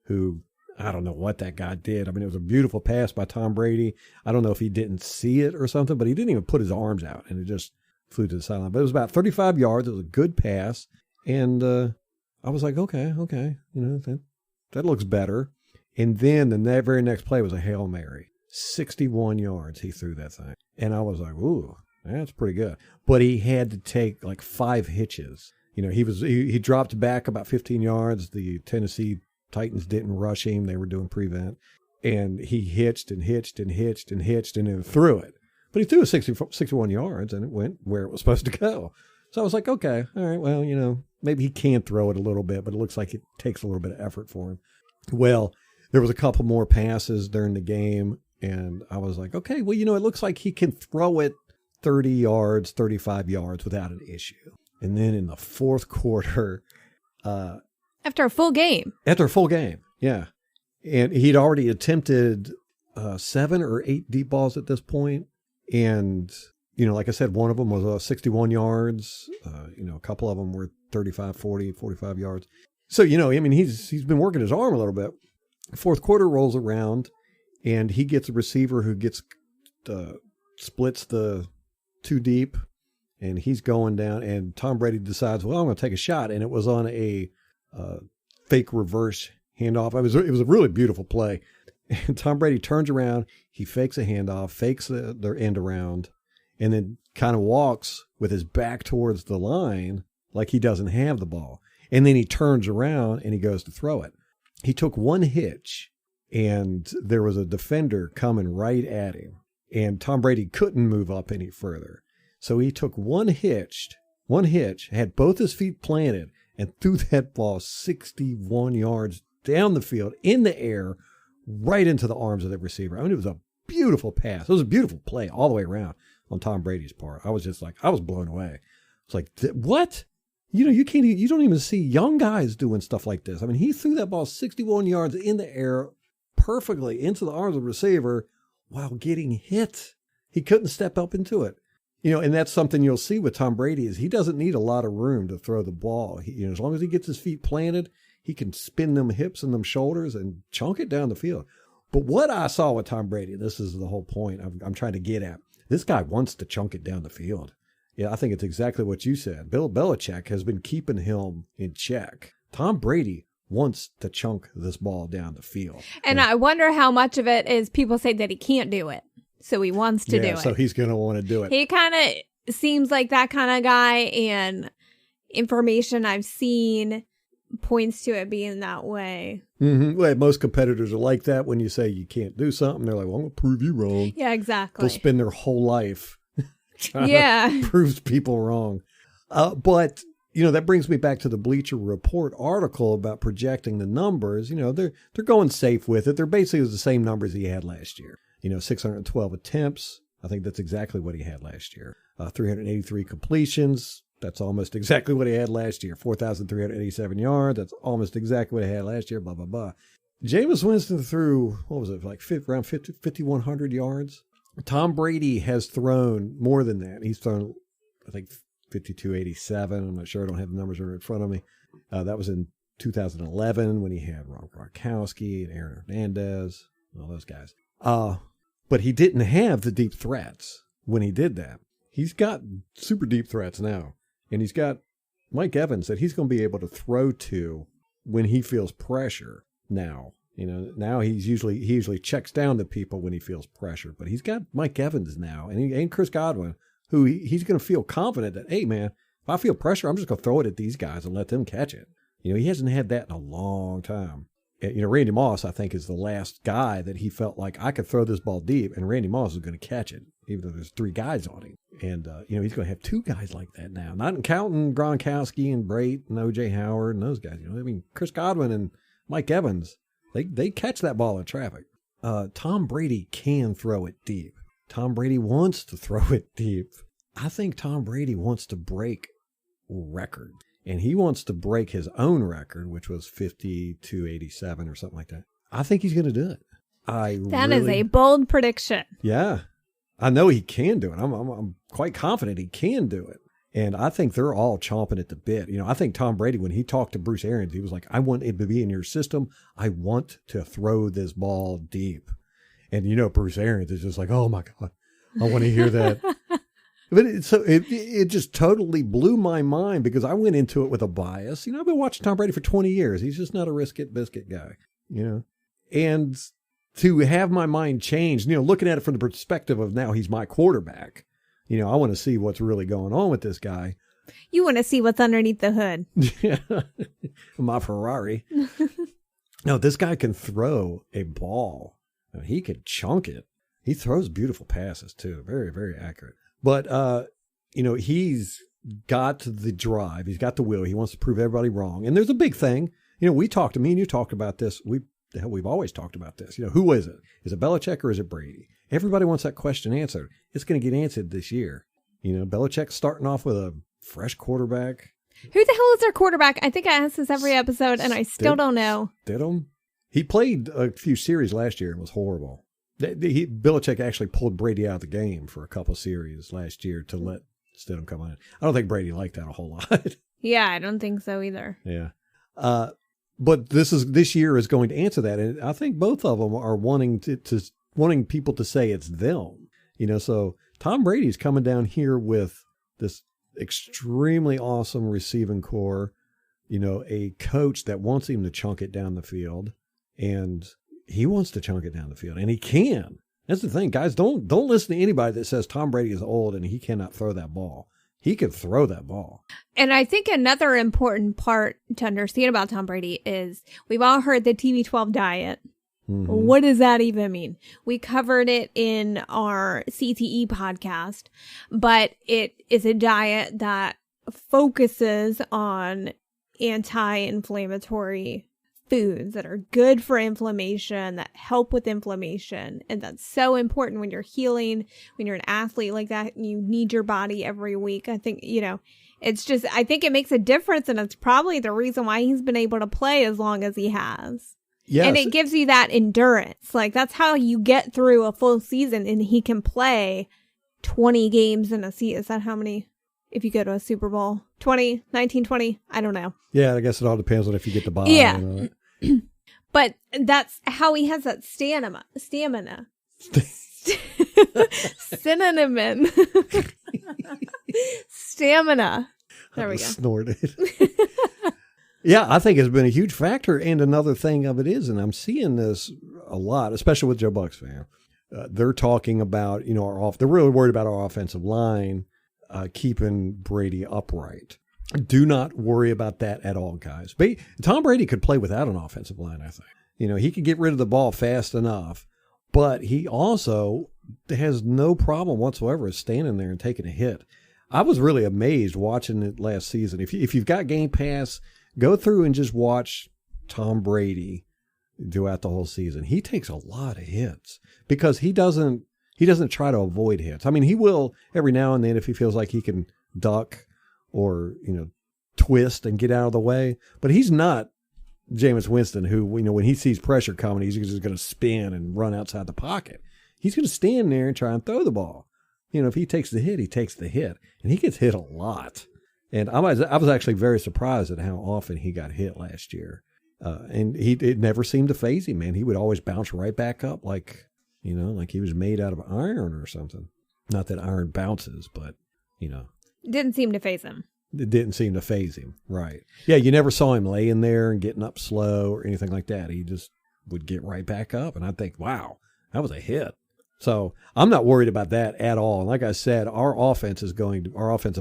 who, I don't know what that guy did. I mean, it was a beautiful pass by Tom Brady. I don't know if he didn't see it or something, but he didn't even put his arms out, and it just flew to the sideline. But it was about 35 yards. It was a good pass. And I was like, okay, that looks better. And then the very next play was a Hail Mary. 61 yards he threw that thing. And I was like, ooh. That's pretty good. But he had to take like 5 hitches. He dropped back about 15 yards. The Tennessee Titans didn't rush him. They were doing prevent. And he hitched and then threw it. But he threw it 61 yards, and it went where it was supposed to go. So I was like, okay, all right, well, maybe he can throw it a little bit, but it looks like it takes a little bit of effort for him. Well, there was a couple more passes during the game, and I was like, okay, well, it looks like he can throw it 30 yards, 35 yards without an issue. And then in the fourth quarter... After a full game, yeah. And he'd already attempted 7 or 8 deep balls at this point. And, like I said, one of them was 61 yards. A couple of them were 35, 40, 45 yards. So, he's been working his arm a little bit. Fourth quarter rolls around, and he gets a receiver who splits the 2 deep, and he's going down, and Tom Brady decides, well, I'm going to take a shot. And it was on a fake reverse handoff. It was a really beautiful play. And Tom Brady turns around, he fakes a handoff, fakes the end around, and then kind of walks with his back towards the line like he doesn't have the ball. And then he turns around and he goes to throw it. He took one hitch, and there was a defender coming right at him. And Tom Brady couldn't move up any further. So he took one hitch, had both his feet planted, and threw that ball 61 yards down the field in the air, right into the arms of the receiver. It was a beautiful pass. It was a beautiful play all the way around on Tom Brady's part. I was just like, I was blown away. It's like, what? You don't even see young guys doing stuff like this. He threw that ball 61 yards in the air perfectly into the arms of the receiver while getting hit. He couldn't step up into it. And that's something you'll see with Tom Brady is he doesn't need a lot of room to throw the ball. As long as he gets his feet planted, he can spin them hips and them shoulders and chunk it down the field. But what I saw with Tom Brady, this is the whole point I'm trying to get at. This guy wants to chunk it down the field. Yeah, I think it's exactly what you said. Bill Belichick has been keeping him in check. Tom Brady wants to chunk this ball down the field. And I wonder how much of it is people say that he can't do it. So he wants to do it. So he's going to want to do it. He kind of seems like that kind of guy, and information I've seen points to it being that way. Mm-hmm. Well, most competitors are like that. When you say you can't do something, they're like, well, I'm going to prove you wrong. Yeah, exactly. They'll spend their whole life trying to prove people wrong. But, that brings me back to the Bleacher Report article about projecting the numbers. They're going safe with it. They're basically the same numbers he had last year. 612 attempts. I think that's exactly what he had last year. 383 completions. That's almost exactly what he had last year. 4,387 yards. That's almost exactly what he had last year. Blah, blah, blah. Jameis Winston threw, what was it, like around 5,100 yards? Tom Brady has thrown more than that. He's thrown, I think, 5,287. I'm not sure. I don't have the numbers right in front of me. That was in 2011 when he had Gronkowski and Aaron Hernandez, all those guys. But he didn't have the deep threats when he did that. He's got super deep threats now. And he's got Mike Evans that he's going to be able to throw to when he feels pressure now. Now he usually checks down to people when he feels pressure. But he's got Mike Evans now and Chris Godwin, who he's going to feel confident that, hey, man, if I feel pressure, I'm just going to throw it at these guys and let them catch it. He hasn't had that in a long time. Randy Moss, I think, is the last guy that he felt like I could throw this ball deep and Randy Moss is going to catch it, even though there's 3 guys on him. And, he's going to have 2 guys like that now. Not counting Gronkowski and Brait and O.J. Howard and those guys. Chris Godwin and Mike Evans, they catch that ball in traffic. Tom Brady can throw it deep. Tom Brady wants to throw it deep. I think Tom Brady wants to break record. And he wants to break his own record, which was 5,287 or something like that. I think he's going to do it. That is a bold prediction. Yeah. I know he can do it. I'm quite confident he can do it. And I think they're all chomping at the bit. I think Tom Brady, when he talked to Bruce Arians, he was like, I want it to be in your system. I want to throw this ball deep. And, Bruce Arians is just like, oh, my God, I want to hear that. But it just totally blew my mind because I went into it with a bias. I've been watching Tom Brady for 20 years. He's just not a biscuit guy, And to have my mind changed, looking at it from the perspective of now he's my quarterback, I want to see what's really going on with this guy. You want to see what's underneath the hood. Yeah, my Ferrari. No, this guy can throw a ball. He can chunk it. He throws beautiful passes too. Very, very accurate. But, he's got the drive. He's got the will. He wants to prove everybody wrong. And there's a big thing. Me and you talked about this. We've always talked about this. Who is it? Is it Belichick or is it Brady? Everybody wants that question answered. It's going to get answered this year. Belichick's starting off with a fresh quarterback. Who the hell is their quarterback? I think I ask this every episode, and I still don't know. Stidham? He played a few series last year and was horrible. Belichick actually pulled Brady out of the game for a couple series last year to let Stidham come on. I don't think Brady liked that a whole lot. Yeah, I don't think so either. Yeah. But this year is going to answer that. And I think both of them are wanting wanting people to say it's them. So Tom Brady's coming down here with this extremely awesome receiving core, a coach that wants him to chunk it down the field, and he wants to chunk it down the field, and he can. That's the thing, guys. Don't listen to anybody that says Tom Brady is old and he cannot throw that ball. He can throw that ball. And I think another important part to understand about Tom Brady is we've all heard the TB12 diet. Mm-hmm. What does that even mean? We covered it in our CTE podcast, but it is a diet that focuses on anti-inflammatory foods that are good for inflammation, that help with inflammation. And that's so important when you're healing, when you're an athlete like that, and you need your body every week. I think, I think it makes a difference, and it's probably the reason why he's been able to play as long as he has. Yes. And it gives you that endurance. Like, that's how you get through a full season, and he can play 20 games in a season. Is that how many? If you go to a Super Bowl, 20, 19, 20, I don't know. Yeah, I guess it all depends on if you get the bye. Yeah. But that's how he has that stamina. Synonym. Stamina. There we go. Snorted. Yeah, I think it's been a huge factor. And another thing of it is, and I'm seeing this a lot, especially with Joe Bucs fan, they're talking about, they're really worried about our offensive line keeping Brady upright. Do not worry about that at all, guys. But Tom Brady could play without an offensive line, I think. He could get rid of the ball fast enough, but he also has no problem whatsoever standing there and taking a hit. I was really amazed watching it last season. If you've got Game Pass, go through and just watch Tom Brady throughout the whole season. He takes a lot of hits because he doesn't try to avoid hits. I mean, he will every now and then if he feels like he can duck or, twist and get out of the way. But he's not Jameis Winston, who, when he sees pressure coming, he's just going to spin and run outside the pocket. He's going to stand there and try and throw the ball. If he takes the hit, he takes the hit. And he gets hit a lot. And I was actually very surprised at how often he got hit last year. And it never seemed to faze him, man. He would always bounce right back up like he was made out of iron or something. Not that iron bounces, but, Didn't seem to faze him. It didn't seem to faze him, right. Yeah, you never saw him laying there and getting up slow or anything like that. He just would get right back up, and I'd think, wow, that was a hit. So I'm not worried about that at all. And like I said, our offensive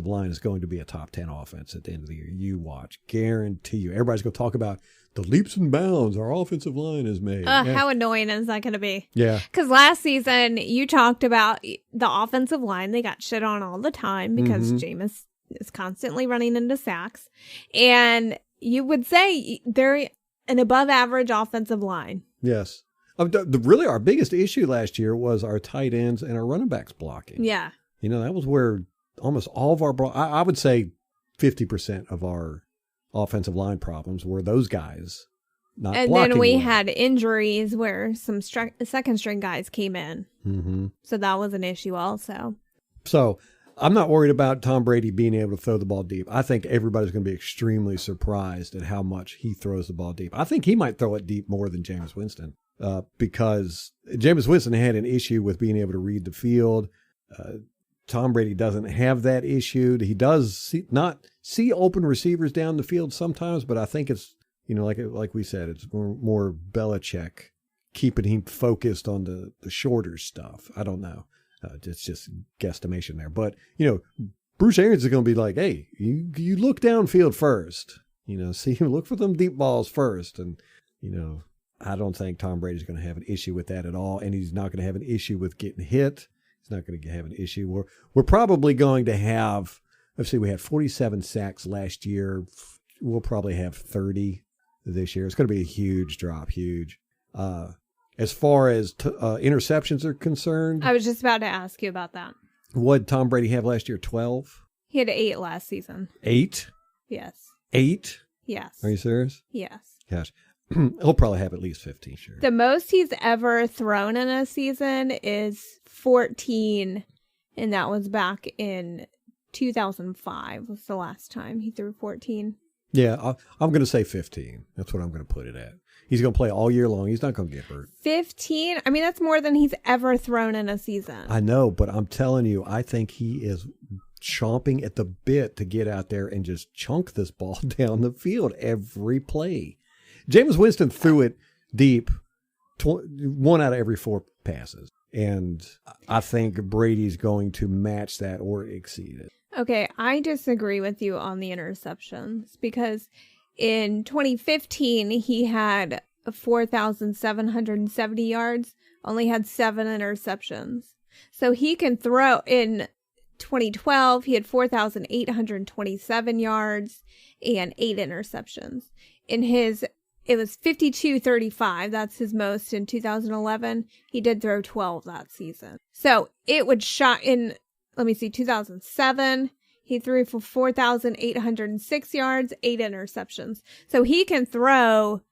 line is going to be a top 10 offense at the end of the year. You watch, guarantee you. Everybody's going to talk about the leaps and bounds our offensive line has made. How annoying is that going to be? Yeah. Because last season you talked about the offensive line. They got shit on all the time because Jameis is constantly running into sacks. And you would say they're an above average offensive line. Yes. Really, our biggest issue last year was our tight ends and our running backs blocking. Yeah. That was where almost all of our, I would say 50% of our offensive line problems were those guys not blocking. And then we had injuries where some second string guys came in. Mm-hmm. So that was an issue also. So I'm not worried about Tom Brady being able to throw the ball deep. I think everybody's going to be extremely surprised at how much he throws the ball deep. I think he might throw it deep more than Jameis Winston. Because Jameis Winston had an issue with being able to read the field. Tom Brady doesn't have that issue. He does not see open receivers down the field sometimes, but I think it's, like we said, it's more Belichick keeping him focused on the shorter stuff. I don't know. It's just guesstimation there. But, Bruce Arians is going to be like, hey, you look downfield first. Look for them deep balls first. And, I don't think Tom Brady's going to have an issue with that at all, and he's not going to have an issue with getting hit. He's not going to have an issue. We're probably going to have let's see, we had 47 sacks last year. We'll probably have 30 this year. It's going to be a huge drop, huge. As far as interceptions are concerned, I was just about to ask you about that. what did Tom Brady have last year? 12? He had 8 last season. 8? Yes. 8? Yes. Are you serious? Yes. Gosh. He'll probably have at least 15, sure. The most he's ever thrown in a season is 14, and that was back in 2005 was the last time he threw 14. Yeah, I'm going to say 15. That's what I'm going to put it at. He's going to play all year long. He's not going to get hurt. 15? I mean, that's more than he's ever thrown in a season. I know, but I'm telling you, I think he is chomping at the bit to get out there and just chunk this ball down the field every play. Jameis Winston threw it deep 1 out of every 4 passes. And I think Brady's going to match that or exceed it. Okay, I disagree with you on the interceptions because in 2015, he had 4,770 yards, only had 7 interceptions. So he can throw. In 2012, he had 4,827 yards and 8 interceptions. It was 52-35. That's his most in 2011. He did throw 12 that season. So it would shot in, 2007. He threw for 4,806 yards, 8 interceptions. So he can throw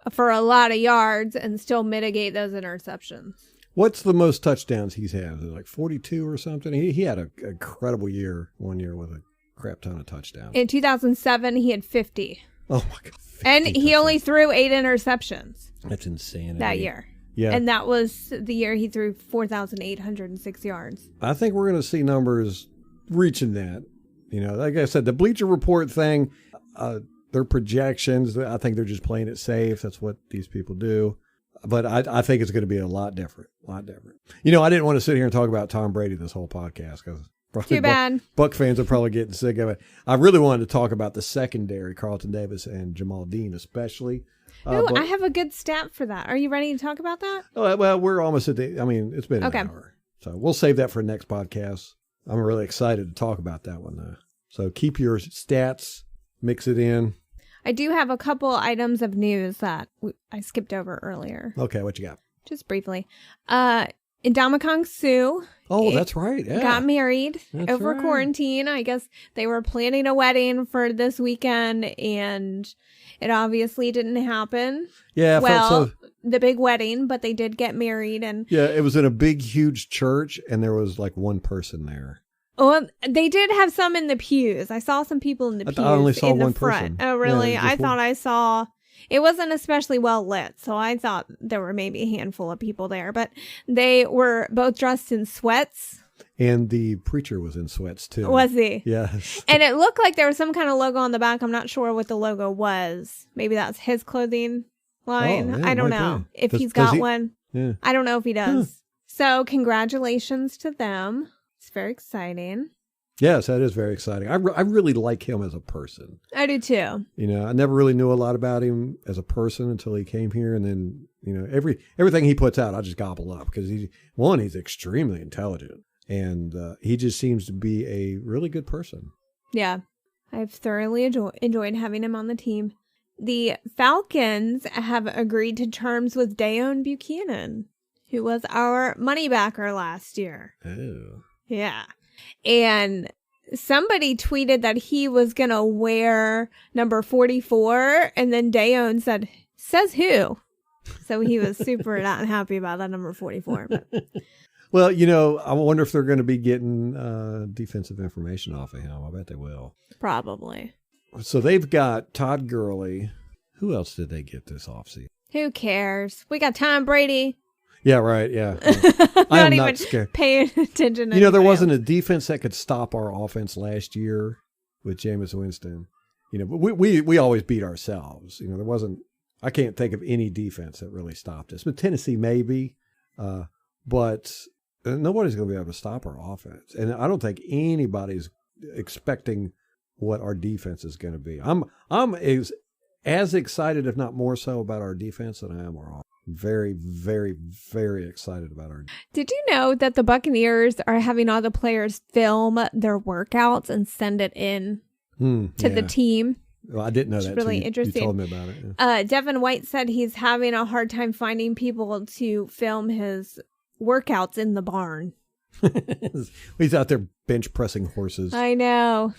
for a lot of yards and still mitigate those interceptions. What's the most touchdowns he's had? Is it like 42 or something? He had an incredible year one year with a crap ton of touchdowns. In 2007, he had 50. Oh, my God. And he only threw 8 interceptions. That's insane. That year. Yeah. And that was the year he threw 4,806 yards. I think we're going to see numbers reaching that. You know, like I said, the Bleacher Report thing, their projections, I think they're just playing it safe. That's what these people do. But I think it's going to be a lot different. You know, I didn't want to sit here and talk about Tom Brady this whole podcast because too bad. Buck fans are probably getting sick of it. I really wanted to talk about the secondary, Carlton Davis and Jamal Dean especially. Ooh, I have a good stat for that. Are you ready to talk about that? Oh, well, we're almost at it's been an hour. So we'll save that for next podcast. I'm really excited to talk about that one, though. So keep your stats, mix it in. I do have a couple items of news that I skipped over earlier. Okay, what you got? Just briefly. Ndamukong Suh. Oh, that's right. Yeah. Got married over right. quarantine. I guess they were planning a wedding for this weekend, and it obviously didn't happen. Yeah. The big wedding, but they did get married. And yeah, it was in a big, huge church, and there was like one person there. Well, they did have some in the pews. I saw some people in the pews. I only saw in the one front. person. Oh, really? Yeah, I thought I saw... It wasn't especially well lit, so I thought there were maybe a handful of people there. But they were both dressed in sweats. And the preacher was in sweats, too. Was he? Yes. And it looked like there was some kind of logo on the back. I'm not sure what the logo was. Maybe that's his clothing line. Oh, yeah, I don't might know be. if he's got one. Yeah. I don't know if he does. So congratulations to them. It's very exciting. Yes, that is very exciting. I really like him as a person. I do too. You know, I never really knew a lot about him as a person until he came here, and then you know everything he puts out, I just gobble up because he's extremely intelligent, and he just seems to be a really good person. Yeah, I've thoroughly enjoyed having him on the team. The Falcons have agreed to terms with Dayon Buchanan, who was our money backer last year. Oh, yeah. And somebody tweeted that he was going to wear number 44. And then Dayon said, says who? So he was super not happy about that number 44. But. Well, you know, I wonder if they're going to be getting defensive information off of him. I bet they will. Probably. So they've got Todd Gurley. Who else did they get this offseason? Who cares? We got Tom Brady. Yeah, right. Yeah. I am not scared. Paying attention to there wasn't a defense that could stop our offense last year with Jameis Winston. You know, but we always beat ourselves. You know, there wasn't, I can't think of any defense that really stopped us. But Tennessee maybe, but nobody's going to be able to stop our offense. And I don't think anybody's expecting what our defense is going to be. I'm as excited, if not more so, about our defense than I am our offense. Very, very, very excited about our. Did you know that the Buccaneers are having all the players film their workouts and send it in to the team? Well, I didn't know It's that. really so you interesting. told me about it. Yeah. Devin White said he's having a hard time finding people to film his workouts in the barn. He's out there bench pressing horses. I know.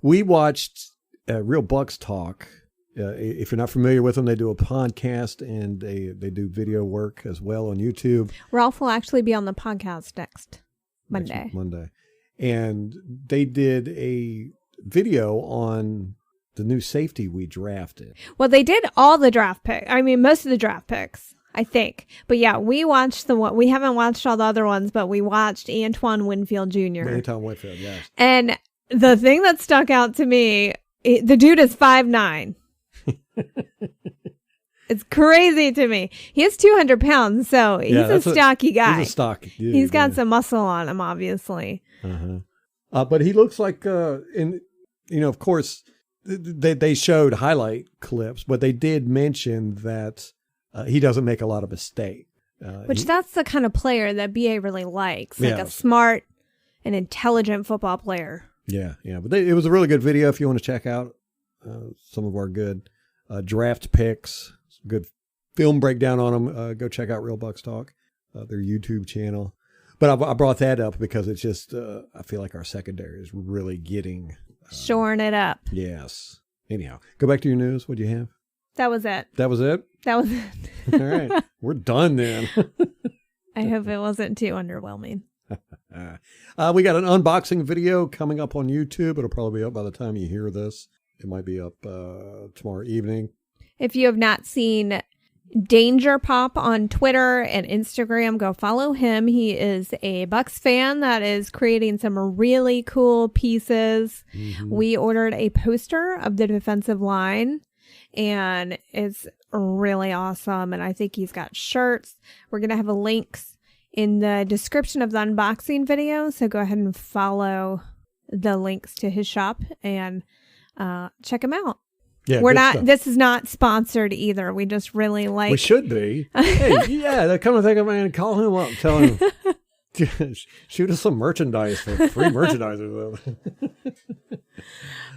We watched Real Bucs Talk. If you're not familiar with them, they do a podcast and they do video work as well on YouTube. Ralph will actually be on the podcast next Monday. And they did a video on the new safety we drafted. Well, they did all the draft picks. I mean, most of the draft picks, I think. But yeah, we watched the one. We haven't watched all the other ones, but we watched Antoine Winfield Jr. Antoine Winfield, yes. And the thing that stuck out to me, the dude is 5'9". It's crazy to me. He is 200 pounds, so he's a stocky guy. He's a stocky dude. He's got some muscle on him, obviously. But he looks like, of course, they showed highlight clips, but they did mention that he doesn't make a lot of mistakes. That's the kind of player that BA really likes, like a smart and intelligent football player. Yeah. But it was a really good video if you want to check out some of our good draft picks, some good film breakdown on them. Go check out Real Bucs Talk, their YouTube channel. But I brought that up because it's just, I feel like our secondary is really getting... shoring it up. Yes. Anyhow, go back to your news. What do you have? That was it. That was it? That was it. All right. We're done then. I hope it wasn't too underwhelming. We got an unboxing video coming up on YouTube. It'll probably be up by the time you hear this. It might be up tomorrow evening. If you have not seen Danger Pop on Twitter and Instagram, go follow him. He is a Bucs fan that is creating some really cool pieces. We ordered a poster of the defensive line, and it's really awesome. And I think he's got shirts. We're going to have links in the description of the unboxing video, so go ahead and follow the links to his shop and check him out. Yeah, we're not. Stuff. This is not sponsored either. We just really like. We should be. Hey, yeah. Come to think of it, man, call him up, tell him, shoot us some merchandise for free merchandise.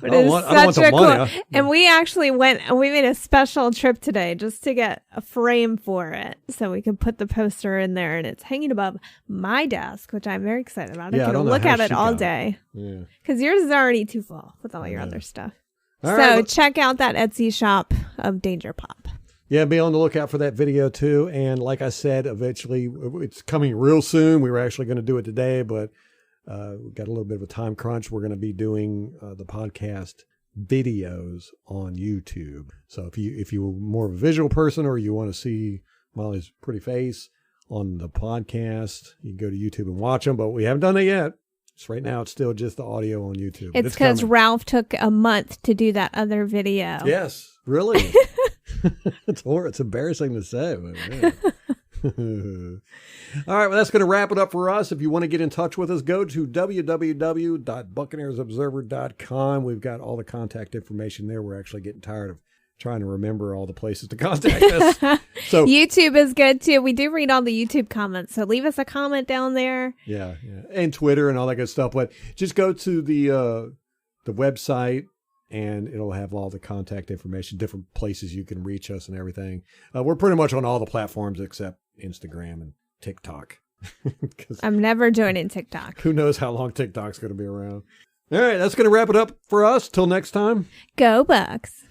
But I don't want the money. Cool, and we actually went. We made a special trip today just to get a frame for it, so we could put the poster in there, and it's hanging above my desk, which I'm very excited about. I can look at it all day. Yeah. Because yours is already too full with all your other stuff. All right, check out that Etsy shop of Danger Pop. Yeah, be on the lookout for that video too. And like I said, eventually it's coming real soon. We were actually going to do it today, but we got a little bit of a time crunch. We're going to be doing the podcast videos on YouTube. So if you're more of a visual person or you want to see Molly's pretty face on the podcast, you can go to YouTube and watch them. But we haven't done that yet. So right now, it's still just the audio on YouTube. It's because Ralph took a month to do that other video. Yes, really. It's embarrassing to say. But yeah. All right, well, that's going to wrap it up for us. If you want to get in touch with us, go to www.buccaneersobserver.com. We've got all the contact information there. We're actually getting tired of trying to remember all the places to contact us. So YouTube is good too. We do read all the YouTube comments, so leave us a comment down there. Yeah, and Twitter and all that good stuff. But just go to the website, and it'll have all the contact information, different places you can reach us, and everything. We're pretty much on all the platforms except Instagram and TikTok. I'm never joining TikTok. Who knows how long TikTok's going to be around? All right, that's going to wrap it up for us. Till next time. Go Bucs.